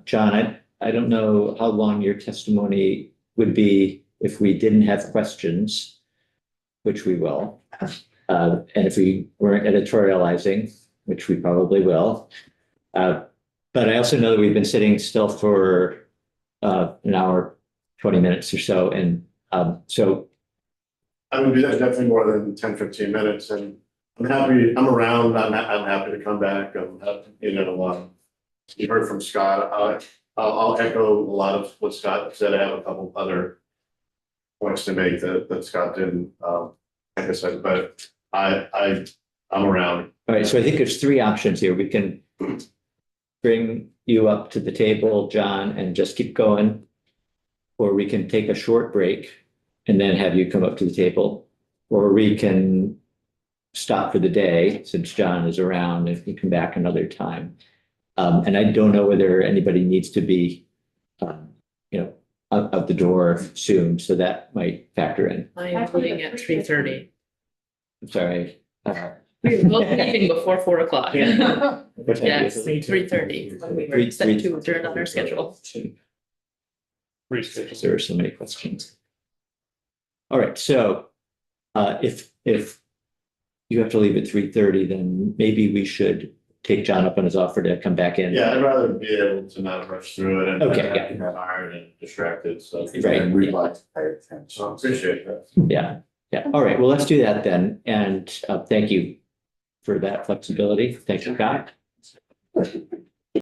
John, I don't know how long your testimony would be if we didn't have questions, which we will. And if we weren't editorializing, which we probably will. But I also know that we've been sitting still for an hour, 20 minutes or so. And so I would be definitely more than 10, 15 minutes, and I'm around, I'm happy to come back. You heard from Scott. I'll echo a lot of what Scott said. I have a couple other points to make that Scott didn't, like I said, but I'm around. all right, so I think there's three options here. We can bring you up to the table, John, and just keep going. Or we can take a short break and then have you come up to the table. Or we can stop for the day since John is around and he can come back another time. And I don't know whether anybody needs to be, out the door soon, so that might factor in. I am leaving at 3:30. I'm sorry. We're both leaving before 4 o'clock. What time Yes, is it? 3:30. We were set to adjourn on our schedule. There are so many questions. All right, so if you have to leave at 3:30, then maybe we should take John up on his offer to come back in. Yeah, I'd rather be able to not rush through it and Okay, not be tired and distracted, so. Right. And we'd like to pay attention. So I appreciate that. Yeah. All right, well, let's do that then. And thank you for that flexibility. Thanks, Scott.